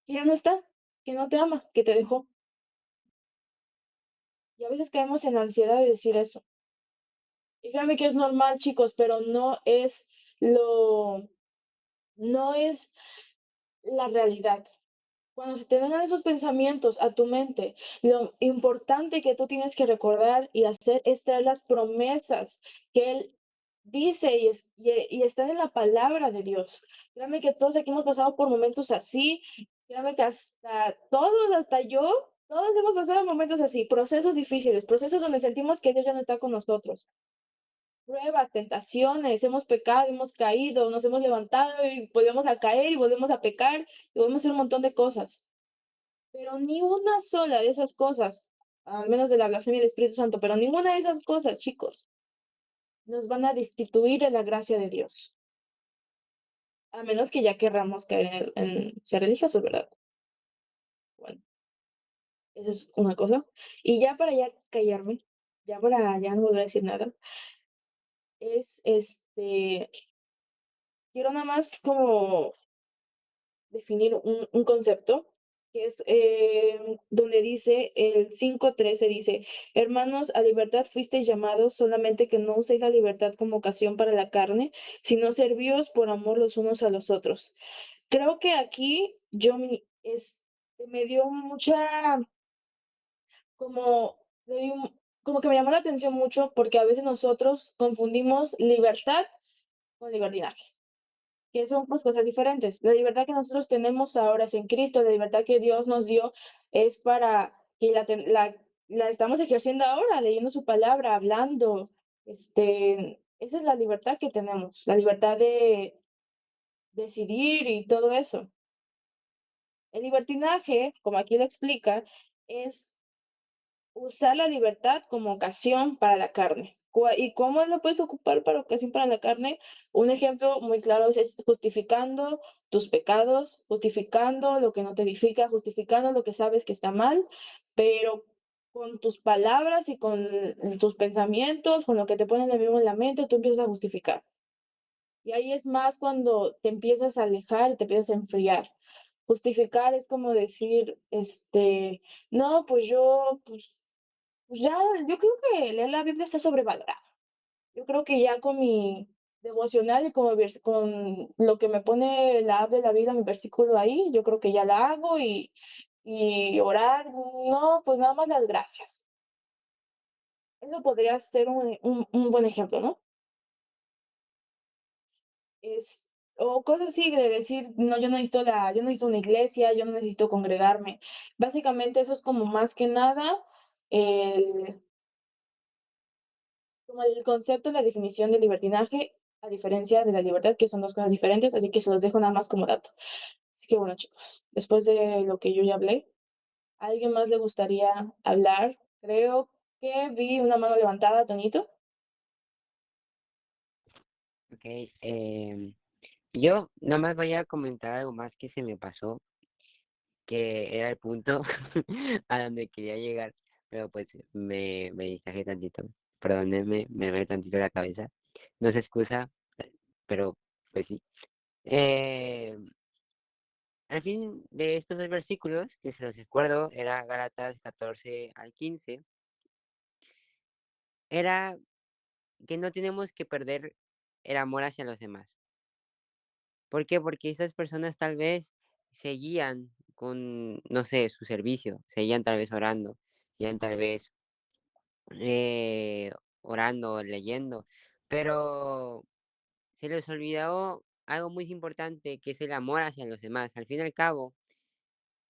que ya no está, que no te ama, que te dejó. Y a veces caemos en la ansiedad de decir eso. Y créanme que es normal, chicos, pero lo, no es la realidad. Cuando se te vengan esos pensamientos a tu mente, lo importante que tú tienes que recordar y hacer es traer las promesas que Él dice y están en la palabra de Dios. Créanme que todos aquí hemos pasado por momentos así, créanme que hasta todos, hasta yo, todos hemos pasado momentos así, procesos difíciles, procesos donde sentimos que Dios ya no está con nosotros. Pruebas, tentaciones, hemos pecado, hemos caído, nos hemos levantado y volvemos a caer y volvemos a pecar y volvemos a hacer un montón de cosas. Pero ni una sola de esas cosas, al menos de la blasfemia del Espíritu Santo, pero ninguna de esas cosas, chicos, nos van a destituir de la gracia de Dios. A menos que ya querramos caer en ser religiosos, ¿verdad? Bueno, esa es una cosa. Y ya para ya callarme, ya para ya no volver a decir nada, es quiero nada más como definir un concepto que es donde dice el 5:13 dice, hermanos, a libertad fuisteis llamados, solamente que no uséis la libertad como ocasión para la carne, sino servíos por amor los unos a los otros. Creo que aquí me dio mucha, como, como que me llamó la atención mucho porque a veces nosotros confundimos libertad con libertinaje, que son pues cosas diferentes. La libertad que nosotros tenemos ahora es en Cristo, la libertad que Dios nos dio es para que la estamos ejerciendo ahora, leyendo su palabra, hablando, esa es la libertad que tenemos, la libertad de decidir y todo eso. El libertinaje, como aquí lo explica, es usar la libertad como ocasión para la carne. ¿Y cómo lo puedes ocupar para ocasión para la carne? Un ejemplo muy claro es justificando tus pecados, justificando lo que no te edifica, justificando lo que sabes que está mal, pero con tus palabras y con tus pensamientos, con lo que te pone el mismo en la mente, tú empiezas a justificar. Y ahí es más cuando te empiezas a alejar, te empiezas a enfriar. Justificar es como decir, no, pues ya, yo creo que leer la Biblia está sobrevalorado. Yo creo que ya con mi devocional y con lo que me pone la app de la Biblia, mi versículo ahí, yo creo que ya la hago y orar, no, pues nada más las gracias. Eso podría ser un buen ejemplo, ¿no? Es, o cosas así de decir, no, yo no necesito una iglesia, yo no necesito congregarme. Básicamente eso es como más que nada el, como el concepto, la definición de libertinaje, a diferencia de la libertad, que son dos cosas diferentes, así que se los dejo nada más como dato. Así que bueno, chicos, después de lo que yo ya hablé, ¿a alguien más le gustaría hablar? Creo que vi una mano levantada, Tonito. Ok, yo nada más voy a comentar algo más que se me pasó, que era el punto a donde quería llegar, pero pues me distraje tantito. Perdónenme, me duele tantito la cabeza. No se excusa, pero pues sí. Eh, Al fin de estos dos versículos, que se los recuerdo, era Gálatas 14 al 15, era que no tenemos que perder el amor hacia los demás. ¿Por qué? Porque esas personas tal vez seguían con, no sé, su servicio, seguían tal vez orando, seguían tal vez eh, orando, leyendo, pero se les olvidó algo muy importante que es el amor hacia los demás. Al fin y al cabo,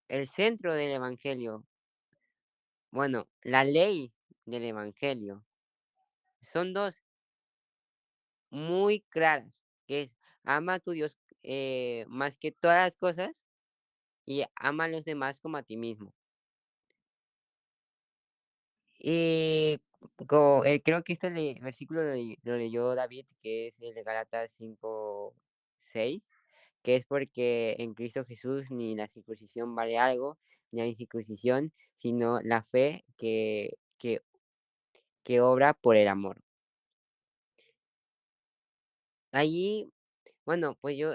el centro del evangelio, bueno, la ley del evangelio, son dos muy claras, que es ama a tu Dios más que todas las cosas y ama a los demás como a ti mismo. Y creo que este versículo lo leyó David, que es el de Gálatas 5:6, que es porque en Cristo Jesús ni la circuncisión vale algo, ni la incircuncisión, sino la fe que obra por el amor. Allí, bueno, pues yo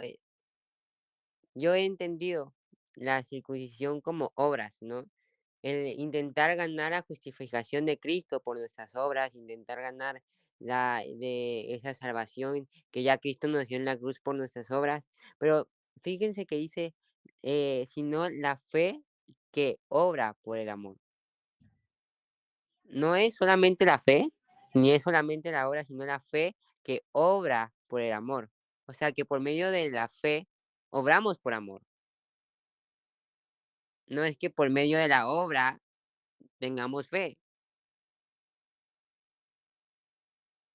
he entendido la circuncisión como obras, ¿no? El intentar ganar la justificación de Cristo por nuestras obras, intentar ganar de esa salvación que ya Cristo nos dio en la cruz por nuestras obras. Pero fíjense que dice, sino la fe que obra por el amor. No es solamente la fe, ni es solamente la obra, sino la fe que obra por el amor. O sea que por medio de la fe obramos por amor. No es que por medio de la obra tengamos fe.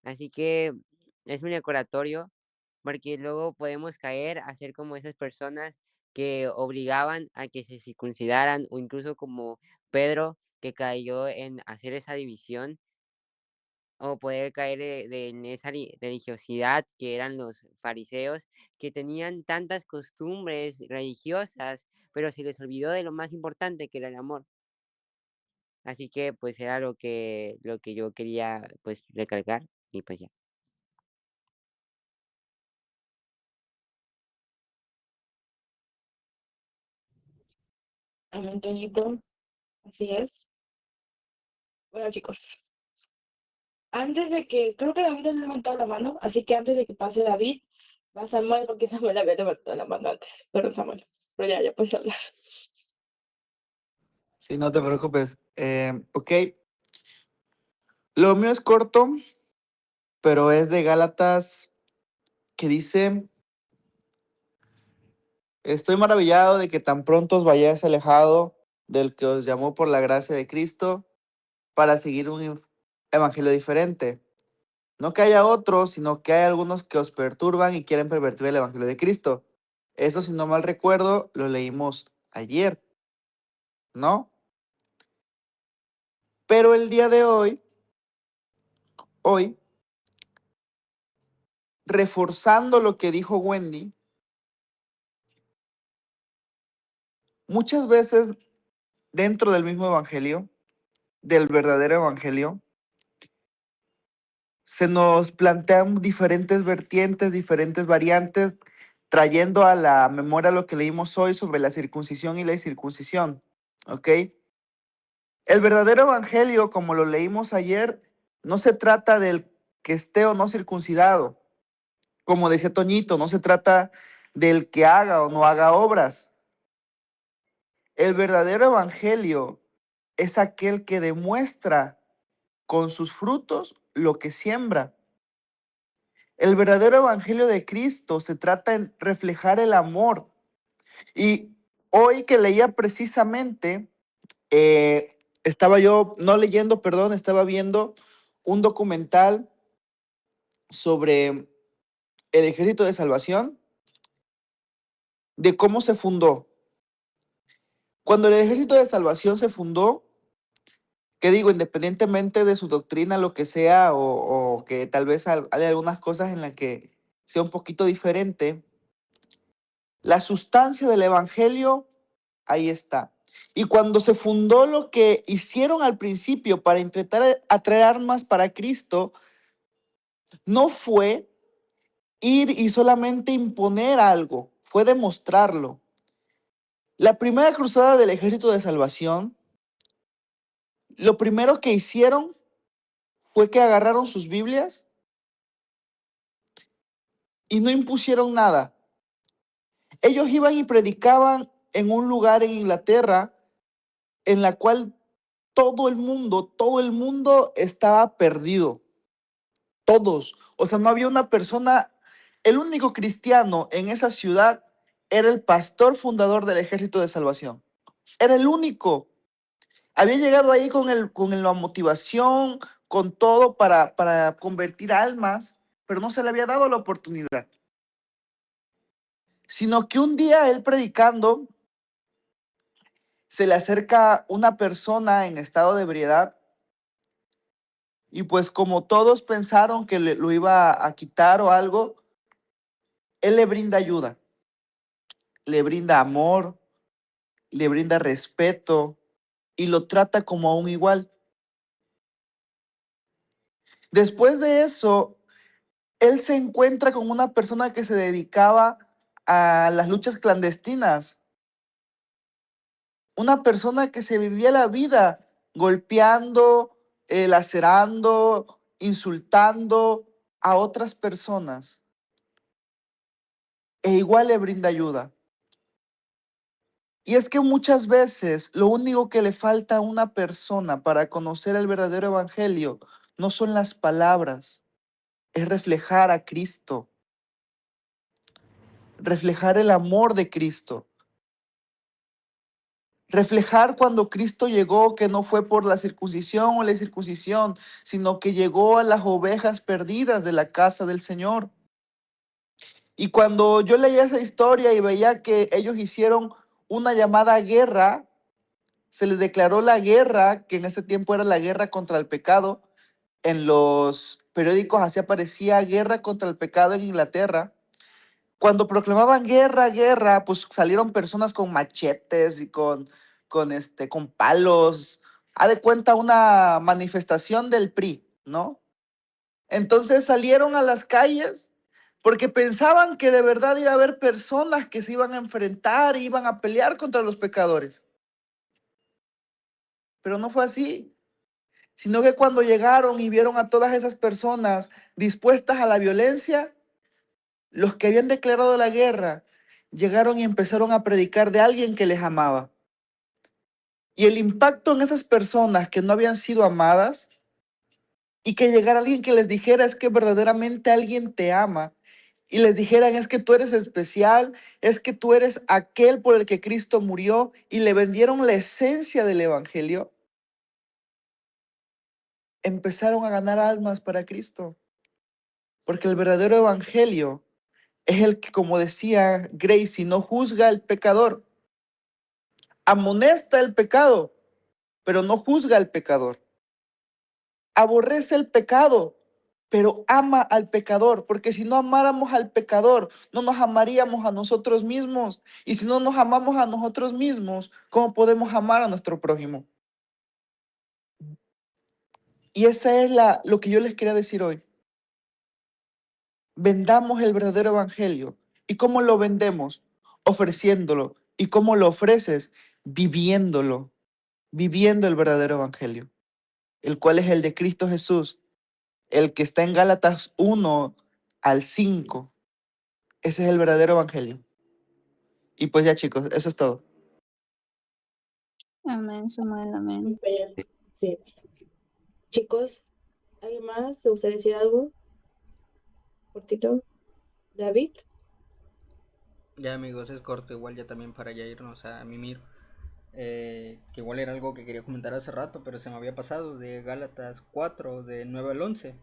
Así que es un recordatorio porque luego podemos caer a ser como esas personas que obligaban a que se circuncidaran, o incluso como Pedro, que cayó en hacer esa división, o poder caer en esa religiosidad que eran los fariseos, que tenían tantas costumbres religiosas, pero se les olvidó de lo más importante, que era el amor. Así que pues era lo que yo quería pues recalcar, y pues ya. Amén, Toñito. Así es. Bueno, chicos, antes de que, creo que David ha levantado la mano, así que antes de que pase David, va Samuel, porque Samuel había levantado la mano antes. Perdón, Samuel. Pero ya puedes hablar. Sí, no te preocupes. Ok, lo mío es corto, pero es de Gálatas, que dice: estoy maravillado de que tan pronto os vayáis alejado del que os llamó por la gracia de Cristo para seguir un evangelio diferente. No que haya otros, sino que hay algunos que os perturban y quieren pervertir el evangelio de Cristo. Eso, si no mal recuerdo, lo leímos ayer, ¿no? Pero el día de hoy, reforzando lo que dijo Wendy, muchas veces dentro del mismo evangelio, del verdadero evangelio, se nos plantean diferentes vertientes, diferentes variantes, trayendo a la memoria lo que leímos hoy sobre la circuncisión y la incircuncisión, ¿ok? El verdadero evangelio, como lo leímos ayer, no se trata del que esté o no circuncidado. Como decía Toñito, no se trata del que haga o no haga obras. El verdadero evangelio es aquel que demuestra con sus frutos lo que siembra. El verdadero evangelio de Cristo se trata en reflejar el amor. Y hoy que leía precisamente, estaba yo, no leyendo, perdón, estaba viendo un documental sobre el Ejército de Salvación, de cómo se fundó. Cuando el Ejército de Salvación se fundó, que digo, independientemente de su doctrina, lo que sea, o que tal vez hay algunas cosas en las que sea un poquito diferente, la sustancia del Evangelio, ahí está. Y cuando se fundó, lo que hicieron al principio para intentar atraer almas para Cristo, no fue ir y solamente imponer algo, fue demostrarlo. La primera cruzada del Ejército de Salvación, lo primero que hicieron fue que agarraron sus Biblias y no impusieron nada. Ellos iban y predicaban en un lugar en Inglaterra en la cual todo el mundo estaba perdido. Todos. O sea, no había una persona, el único cristiano en esa ciudad era el pastor fundador del Ejército de Salvación. Era el único. Había llegado ahí con la motivación, con todo para convertir almas, pero no se le había dado la oportunidad. Sino que un día él predicando, se le acerca una persona en estado de ebriedad y pues como todos pensaron que lo iba a quitar o algo, él le brinda ayuda, le brinda amor, le brinda respeto y lo trata como a un igual. Después de eso, él se encuentra con una persona que se dedicaba a las luchas clandestinas, una persona que se vivía la vida golpeando, lacerando, insultando a otras personas, e igual le brinda ayuda. Y es que muchas veces lo único que le falta a una persona para conocer el verdadero evangelio no son las palabras, es reflejar a Cristo, reflejar el amor de Cristo. Reflejar cuando Cristo llegó, que no fue por la circuncisión o la circuncisión, sino que llegó a las ovejas perdidas de la casa del Señor. Y cuando yo leía esa historia y veía que ellos hicieron una llamada guerra, se les declaró la guerra, que en ese tiempo era la guerra contra el pecado. En los periódicos así aparecía guerra contra el pecado en Inglaterra. Cuando proclamaban guerra, guerra, pues salieron personas con machetes y con palos. Haz de cuenta una manifestación del PRI, ¿no? Entonces salieron a las calles porque pensaban que de verdad iba a haber personas que se iban a enfrentar y iban a pelear contra los pecadores. Pero no fue así, sino que cuando llegaron y vieron a todas esas personas dispuestas a la violencia, los que habían declarado la guerra llegaron y empezaron a predicar de alguien que les amaba. Y el impacto en esas personas que no habían sido amadas y que llegara alguien que les dijera es que verdaderamente alguien te ama y les dijeran es que tú eres especial, es que tú eres aquel por el que Cristo murió y le vendieron la esencia del evangelio, empezaron a ganar almas para Cristo. Porque el verdadero evangelio es el que, como decía Gracie, no juzga al pecador, amonesta el pecado, pero no juzga al pecador. Aborrece el pecado, pero ama al pecador, porque si no amáramos al pecador, no nos amaríamos a nosotros mismos. Y si no nos amamos a nosotros mismos, ¿cómo podemos amar a nuestro prójimo? Y esa es lo que yo les quería decir hoy. Vendamos el verdadero evangelio. ¿Y cómo lo vendemos? Ofreciéndolo. ¿Y cómo lo ofreces? Viviéndolo. Viviendo el verdadero evangelio, el cual es el de Cristo Jesús, el que está en Gálatas 1 al 5. Ese es el verdadero evangelio. Y pues ya, chicos, eso es todo. Amén, Samuel, amén. Sí. Chicos, ¿alguien más? ¿Te gustaría decir algo? Cortito. David. Ya amigos, es corto, igual ya también para ya irnos a mimir. Que igual era algo que quería comentar hace rato, pero se me había pasado, de Gálatas 4, de 9 al 11.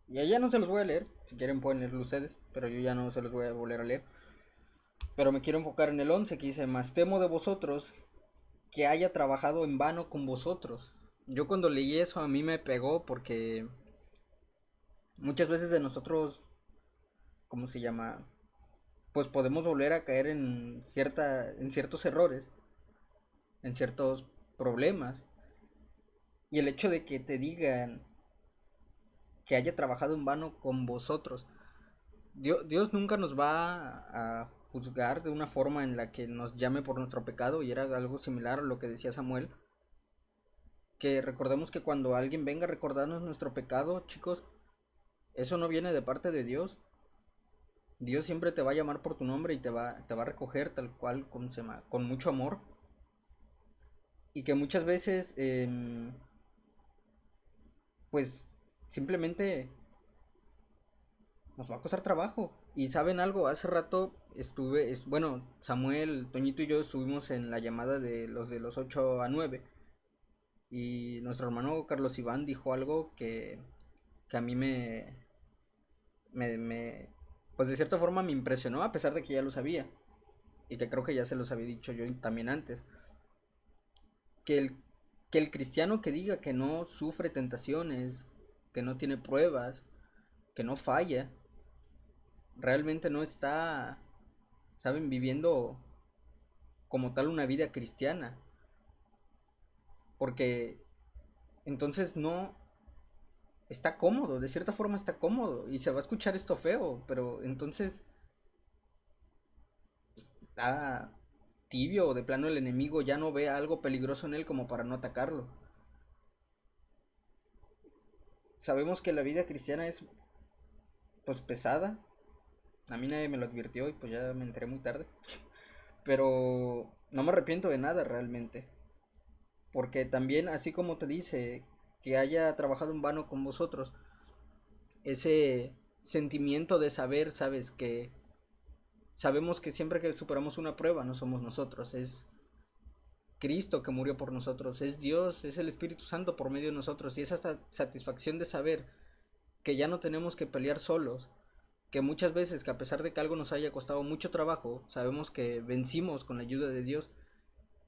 Y allá no se los voy a leer, si quieren pueden leerlo ustedes, pero yo ya no se los voy a volver a leer. Pero me quiero enfocar en el 11 que dice, más temo de vosotros que haya trabajado en vano con vosotros. Yo cuando leí eso a mí me pegó porque muchas veces de nosotros, ¿cómo se llama? Pues podemos volver a caer en ciertos errores, en ciertos problemas. Y el hecho de que te digan que haya trabajado en vano con vosotros, Dios nunca nos va a juzgar de una forma en la que nos llame por nuestro pecado, y era algo similar a lo que decía Samuel, que recordemos que cuando alguien venga a recordarnos nuestro pecado, chicos, eso no viene de parte de Dios. Dios siempre te va a llamar por tu nombre y te va a recoger tal cual, con mucho amor. Y que muchas veces, pues, simplemente nos va a costar trabajo. Y saben algo, hace rato bueno, Samuel, Toñito y yo estuvimos en la llamada de los 8 a 9. Y nuestro hermano Carlos Iván dijo algo que a mí pues de cierta forma me impresionó, a pesar de que ya lo sabía. Y que creo que ya se los había dicho yo también antes. Que el cristiano que diga que no sufre tentaciones, que no tiene pruebas, que no falla, realmente no está, ¿saben?, viviendo como tal una vida cristiana. Porque entonces no está cómodo, de cierta forma está cómodo. Y se va a escuchar esto feo, pero entonces está tibio, o de plano el enemigo ya no ve algo peligroso en él como para no atacarlo. Sabemos que la vida cristiana es pues pesada. A mí nadie me lo advirtió y pues ya me enteré muy tarde. Pero no me arrepiento de nada realmente. Porque también, así como te dice que haya trabajado en vano con vosotros, ese sentimiento de saber, sabes, que sabemos que siempre que superamos una prueba no somos nosotros, es Cristo que murió por nosotros, es Dios, es el Espíritu Santo por medio de nosotros, y esa satisfacción de saber que ya no tenemos que pelear solos, que muchas veces, que a pesar de que algo nos haya costado mucho trabajo, sabemos que vencimos con la ayuda de Dios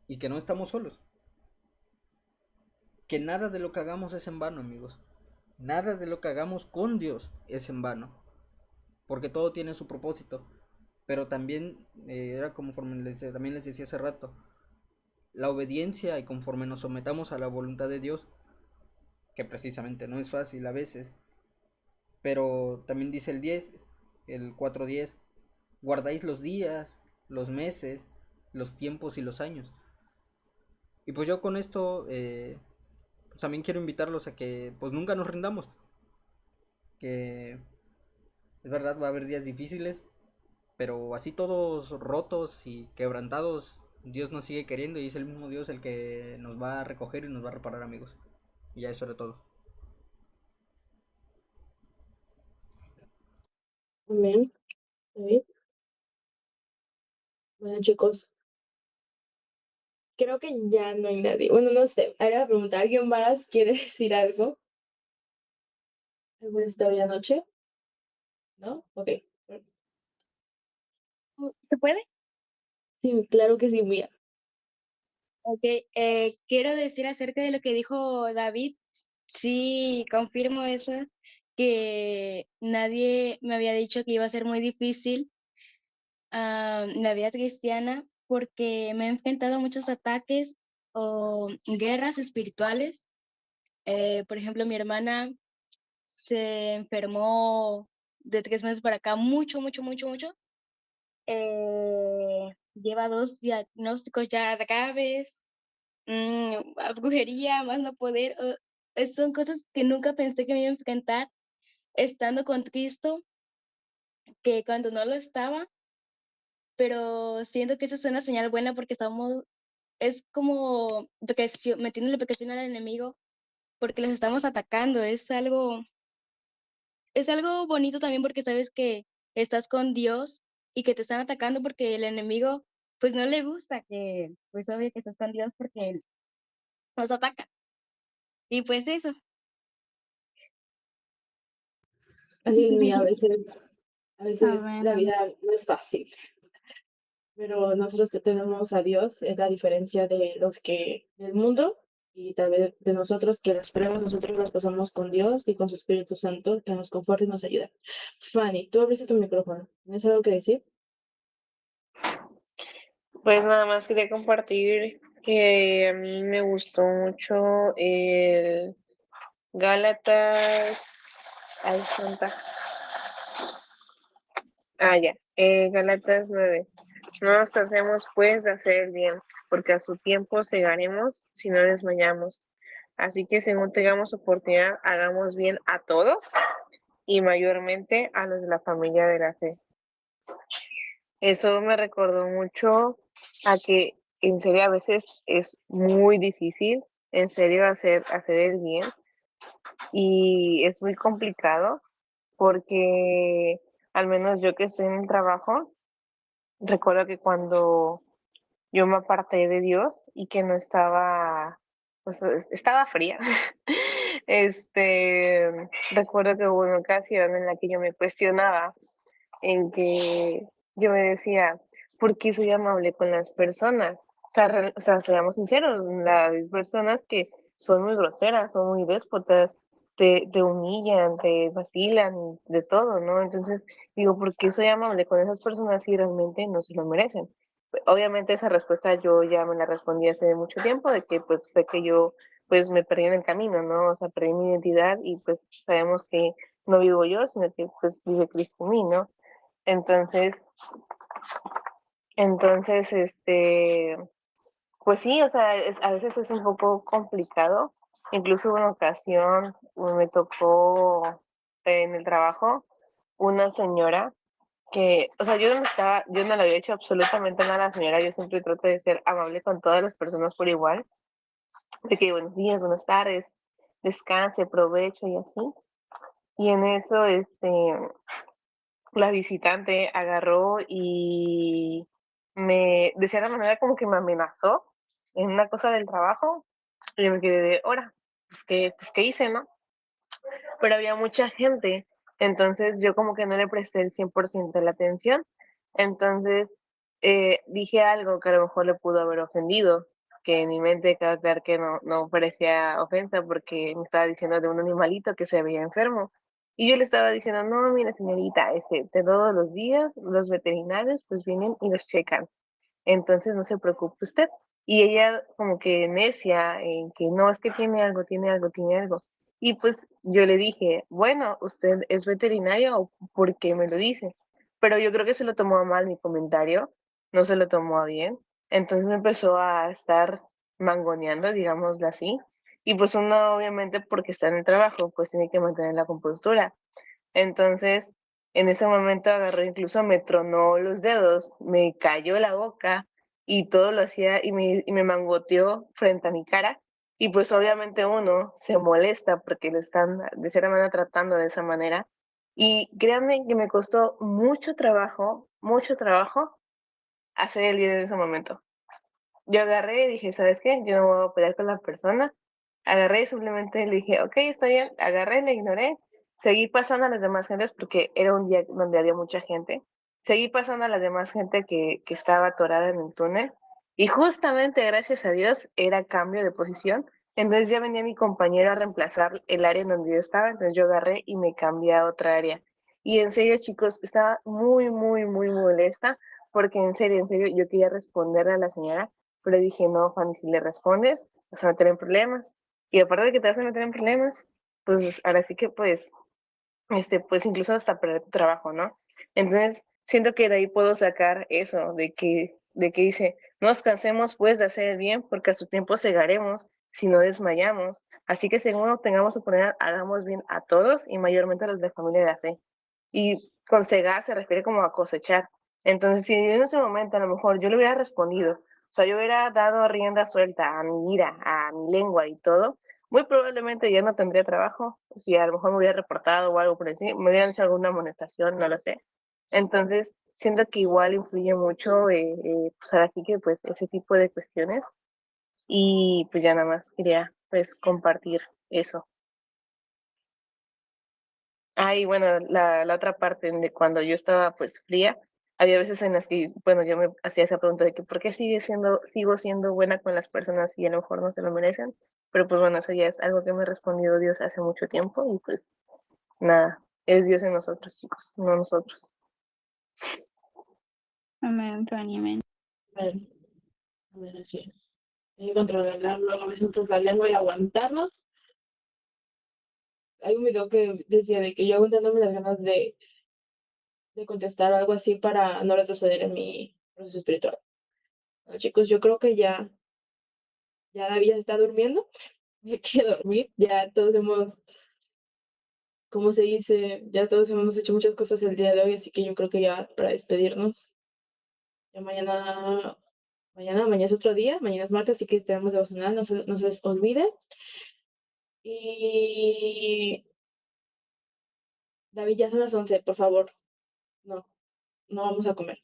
y que no estamos solos, que nada de lo que hagamos es en vano, amigos, nada de lo que hagamos con Dios es en vano, porque todo tiene su propósito. Pero también era conforme también les decía hace rato, la obediencia, y conforme nos sometamos a la voluntad de Dios, que precisamente no es fácil a veces, pero también dice el 4:10, guardáis los días, los meses, los tiempos y los años. Y pues yo con esto pues también quiero invitarlos a que pues nunca nos rindamos, que es verdad, va a haber días difíciles, pero así todos rotos y quebrantados, Dios nos sigue queriendo y es el mismo Dios el que nos va a recoger y nos va a reparar, amigos. Y ya eso era todo. Amén. David. Bueno, chicos, creo que ya no hay nadie. Bueno, no sé. Ahora preguntar, ¿alguien más quiere decir algo? ¿Alguna historia anoche? ¿No? Ok. ¿Se puede? Sí, claro que sí, mía. Ok, quiero decir acerca de lo que dijo David. Sí, confirmo eso, que nadie me había dicho que iba a ser muy difícil la vida cristiana porque me he enfrentado a muchos ataques o guerras espirituales. Por ejemplo, mi hermana se enfermó de 3 meses para acá, mucho, mucho, mucho, mucho. Lleva 2 diagnósticos ya graves, a brujería, más no poder. Son cosas que nunca pensé que me iba a enfrentar estando con Cristo, que cuando no lo estaba, pero siento que eso es una señal buena porque es como metiéndole presión al enemigo porque los estamos atacando. Es algo bonito también porque sabes que estás con Dios y que te están atacando porque el enemigo, pues no le gusta que, pues obvio que estás con Dios porque él nos ataca. Y pues eso. Así es, mía, a veces Amén, la amén. vida no es fácil, pero nosotros que tenemos a Dios es la diferencia de los que del mundo y tal vez de nosotros que las pruebas nosotros las pasamos con Dios y con su Espíritu Santo que nos conforta y nos ayuda. Fanny, tú abriste tu micrófono. ¿Tienes algo que decir? Pues nada más quería compartir que a mí me gustó mucho el Gálatas. Ay, santa. Ya. Gálatas 9. No nos cansemos pues de hacer el bien, porque a su tiempo segaremos si no desmayamos. Así que según tengamos oportunidad, hagamos bien a todos y mayormente a los de la familia de la fe. Eso me recordó mucho a que en serio a veces es muy difícil, en serio hacer el bien y es muy complicado porque al menos yo que estoy en el trabajo, recuerdo que cuando yo me aparté de Dios y que no estaba, pues estaba fría. Recuerdo que hubo una ocasión en la que yo me cuestionaba, en que yo me decía, ¿por qué soy amable con las personas? O sea, seamos sinceros, hay personas que son muy groseras, son muy déspotas, te humillan, te vacilan, de todo, ¿no? Entonces, digo, ¿por qué soy amable con esas personas si realmente no se lo merecen? Obviamente esa respuesta yo ya me la respondí hace mucho tiempo, de que pues fue que yo pues me perdí en el camino, ¿no? O sea, perdí mi identidad y pues sabemos que no vivo yo, sino que pues vive Cristo en mí, ¿no? Entonces, entonces, pues sí, o sea, a veces es un poco complicado. Incluso una ocasión me tocó en el trabajo una señora que, o sea, yo no le había hecho absolutamente nada a la señora, yo siempre trato de ser amable con todas las personas por igual, de que buenos días, buenas tardes, descanse, provecho y así. Y en eso, la visitante agarró y de cierta manera como que me amenazó en una cosa del trabajo y me quedé de, ahora, ¿qué hice, no? Pero había mucha gente, entonces yo como que no le presté el 100% de la atención, entonces dije algo que a lo mejor le pudo haber ofendido, que en mi mente cabe aclarar que no parecía ofensa porque me estaba diciendo de un animalito que se veía enfermo. Y yo le estaba diciendo, no, mira señorita, de todos los días los veterinarios pues vienen y los checan. Entonces no se preocupe usted. Y ella como que necia en que no, es que tiene algo, tiene algo, tiene algo. Y pues yo le dije, bueno, ¿usted es veterinario o por qué me lo dice? Pero yo creo que se lo tomó a mal mi comentario, no se lo tomó a bien. Entonces me empezó a estar mangoneando, digámoslo así. Y pues uno obviamente porque está en el trabajo, pues tiene que mantener la compostura. Entonces, en ese momento agarró, incluso me tronó los dedos, me cayó la boca y todo lo hacía y me mangoteó frente a mi cara. Y pues obviamente uno se molesta porque lo están de cierta manera tratando de esa manera. Y créanme que me costó mucho trabajo hacer el video en ese momento. Yo agarré y dije, ¿sabes qué? Yo no me voy a pelear con la persona. Agarré y simplemente le dije, ok, está bien. Agarré, le ignoré. Seguí pasando a las demás gentes porque era un día donde había mucha gente. Seguí pasando a las demás gente que estaba atorada en el túnel. Y justamente, gracias a Dios, era cambio de posición. Entonces ya venía mi compañero a reemplazar el área en donde yo estaba. Entonces yo agarré y me cambié a otra área. Y en serio, chicos, estaba muy molesta porque en serio, yo quería responderle a la señora, pero dije, no, Fanny, si le respondes, te vas a meter en problemas. Y aparte de que te vas a meter en problemas, pues ahora sí que pues incluso hasta perder tu trabajo, ¿no? Entonces, siento que de ahí puedo sacar eso, de que dice, no nos cansemos pues de hacer el bien, porque a su tiempo segaremos si no desmayamos. Así que según tengamos oportunidad, hagamos bien a todos y mayormente a los de familia de la fe. Y con cegar se refiere como a cosechar. Entonces, si en ese momento a lo mejor yo le hubiera respondido, o sea, yo hubiera dado rienda suelta a mi ira, a mi lengua y todo, muy probablemente ya no tendría trabajo. Si a lo mejor me hubiera reportado o algo por así, me hubieran hecho alguna amonestación, no lo sé. Entonces, siento que igual influye mucho, pues ahora sí que pues ese tipo de cuestiones. Y pues ya nada más quería pues compartir eso. Ah, y bueno, la otra parte de cuando yo estaba pues fría, había veces en las que, bueno, yo me hacía esa pregunta de que ¿por qué sigo siendo buena con las personas y a lo mejor no se lo merecen? Pero pues bueno, eso ya es algo que me ha respondido Dios hace mucho tiempo y pues nada, es Dios en nosotros, chicos, no nosotros. Amén, Fanny, amén. Bueno, a ver, así es. Hay que controlar luego a veces la lengua y aguantarnos. Hay un video que decía de que yo aguantándome las ganas de contestar algo así para no retroceder en mi proceso espiritual. Bueno, chicos, yo creo que ya David ya se está durmiendo. Hay que dormir. Ya todos hemos, ¿cómo se dice? Ya todos hemos hecho muchas cosas el día de hoy, así que yo creo que ya para despedirnos. Ya mañana es otro día, mañana es martes, así que tenemos devocional, no se les olvide. Y David, ya son las 11, por favor. No, no vamos a comer.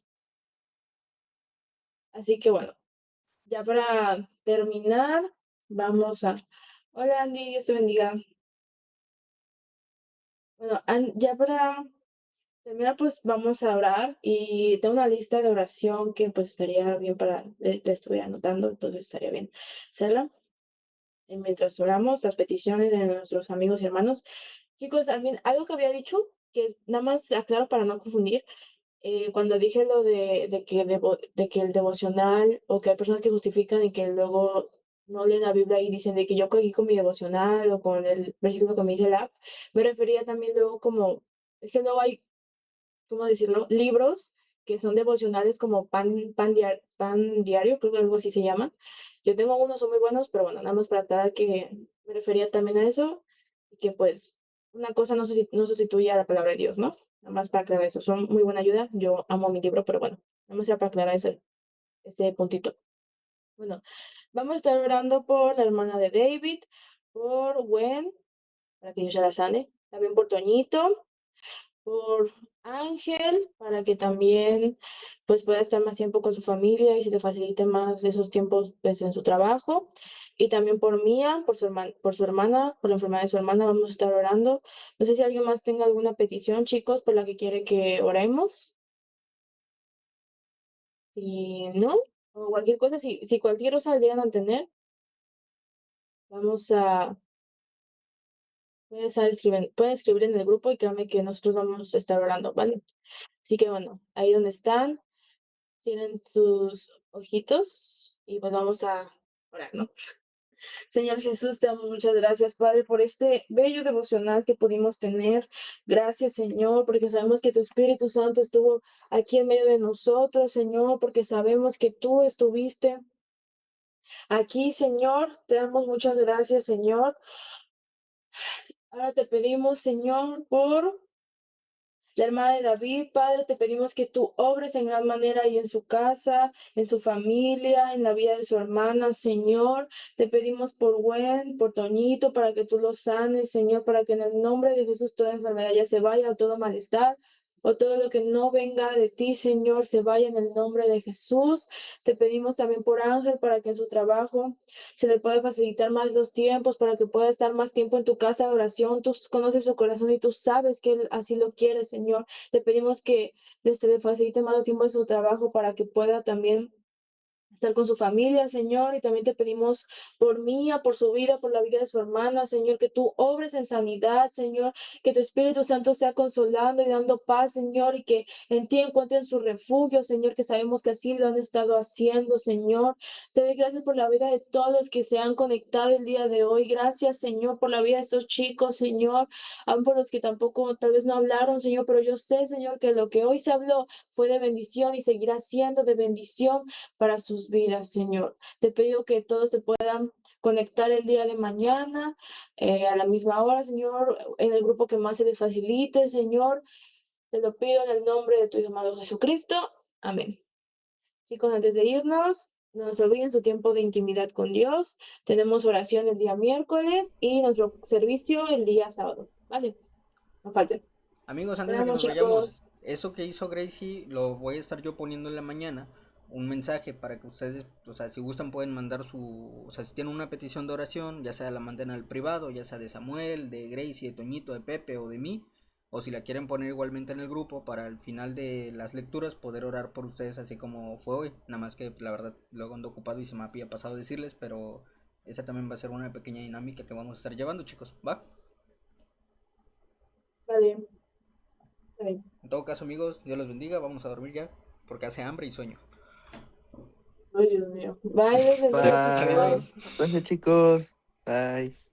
Así que bueno, ya para terminar, vamos a... Hola Andy, Dios te bendiga. Bueno, ya para terminar, pues vamos a orar y tengo una lista de oración que pues estaría bien para, la estuve anotando, entonces estaría bien hacerla. Y mientras oramos las peticiones de nuestros amigos y hermanos. Chicos, también algo que había dicho, que nada más aclaro para no confundir, cuando dije lo de que el devocional, o que hay personas que justifican y que luego no leen la Biblia y dicen de que yo cogí con mi devocional o con el versículo que me dice la app, me refería también luego como, es que no hay, ¿cómo decirlo? Libros que son devocionales como pan diario, creo que algo así se llama. Yo tengo unos, son muy buenos, pero bueno, nada más para aclarar que me refería también a eso, y que pues una cosa no sustituye a la palabra de Dios, ¿no? Nada más para aclarar eso. Son muy buena ayuda. Yo amo mi libro, pero bueno, nada más era para aclarar ese puntito. Bueno, vamos a estar orando por la hermana de David, por Gwen, para que Dios ya la sane, también por Toñito, por Ángel, para que también pues pueda estar más tiempo con su familia y se le facilite más esos tiempos pues en su trabajo. Y también por Mía, por la enfermedad de su hermana, vamos a estar orando. No sé si alguien más tenga alguna petición, chicos, por la que quiere que oremos. Si no, o cualquier cosa, si cualquier cosa llegan a tener, vamos a, pueden escribir en el grupo y créanme que nosotros vamos a estar orando, ¿vale? Así que bueno, ahí donde están, tienen sus ojitos y pues vamos a orar, ¿no? Señor Jesús, te damos muchas gracias, Padre, por este bello devocional que pudimos tener. Gracias, Señor, porque sabemos que tu Espíritu Santo estuvo aquí en medio de nosotros, Señor, porque sabemos que tú estuviste aquí, Señor. Te damos muchas gracias, Señor. Ahora te pedimos, Señor, por la hermana de David, Padre, te pedimos que tú obres en gran manera ahí en su casa, en su familia, en la vida de su hermana, Señor. Te pedimos por Gwen, por Toñito, para que tú los sanes, Señor, para que en el nombre de Jesús toda enfermedad ya se vaya, o todo malestar, o todo lo que no venga de ti, Señor, se vaya en el nombre de Jesús. Te pedimos también por Ángel, para que en su trabajo se le pueda facilitar más los tiempos, para que pueda estar más tiempo en tu casa de oración. Tú conoces su corazón y tú sabes que él así lo quiere, Señor. Te pedimos que se le facilite más tiempo en su trabajo para que pueda también estar con su familia, Señor, y también te pedimos por Mía, por su vida, por la vida de su hermana, Señor, que tú obres en sanidad, Señor, que tu Espíritu Santo sea consolando y dando paz, Señor, y que en ti encuentren su refugio, Señor, que sabemos que así lo han estado haciendo, Señor. Te doy gracias por la vida de todos los que se han conectado el día de hoy. Gracias, Señor, por la vida de estos chicos, Señor, aun por los que tampoco tal vez no hablaron, Señor, pero yo sé, Señor, que lo que hoy se habló fue de bendición y seguirá siendo de bendición para sus vidas, Señor. Te pido que todos se puedan conectar el día de mañana a la misma hora, Señor, en el grupo que más se les facilite, Señor. Te lo pido en el nombre de tu Hijo amado Jesucristo. Amén. Chicos, antes de irnos, no se olviden su tiempo de intimidad con Dios. Tenemos oración el día miércoles y nuestro servicio el día sábado. ¿Vale? No falten. Amigos, antes de que Esperamos, nos vayamos, chicos. eso que hizo Gracie lo voy a estar yo poniendo en la mañana, un mensaje para que ustedes, o sea, si gustan pueden mandar o sea, si tienen una petición de oración, ya sea la manden al privado, ya sea de Samuel, de Gracie, de Toñito, de Pepe o de mí, o si la quieren poner igualmente en el grupo para al final de las lecturas poder orar por ustedes así como fue hoy, nada más que la verdad luego ando ocupado y se me había pasado decirles, pero esa también va a ser una pequeña dinámica que vamos a estar llevando, chicos, ¿va? Vale. Vale. En todo caso, amigos, Dios los bendiga, vamos a dormir ya, porque hace hambre y sueño. Ay, Dios mío. Bye, los bendiga, Bye. chicos. Gracias, chicos. Bye.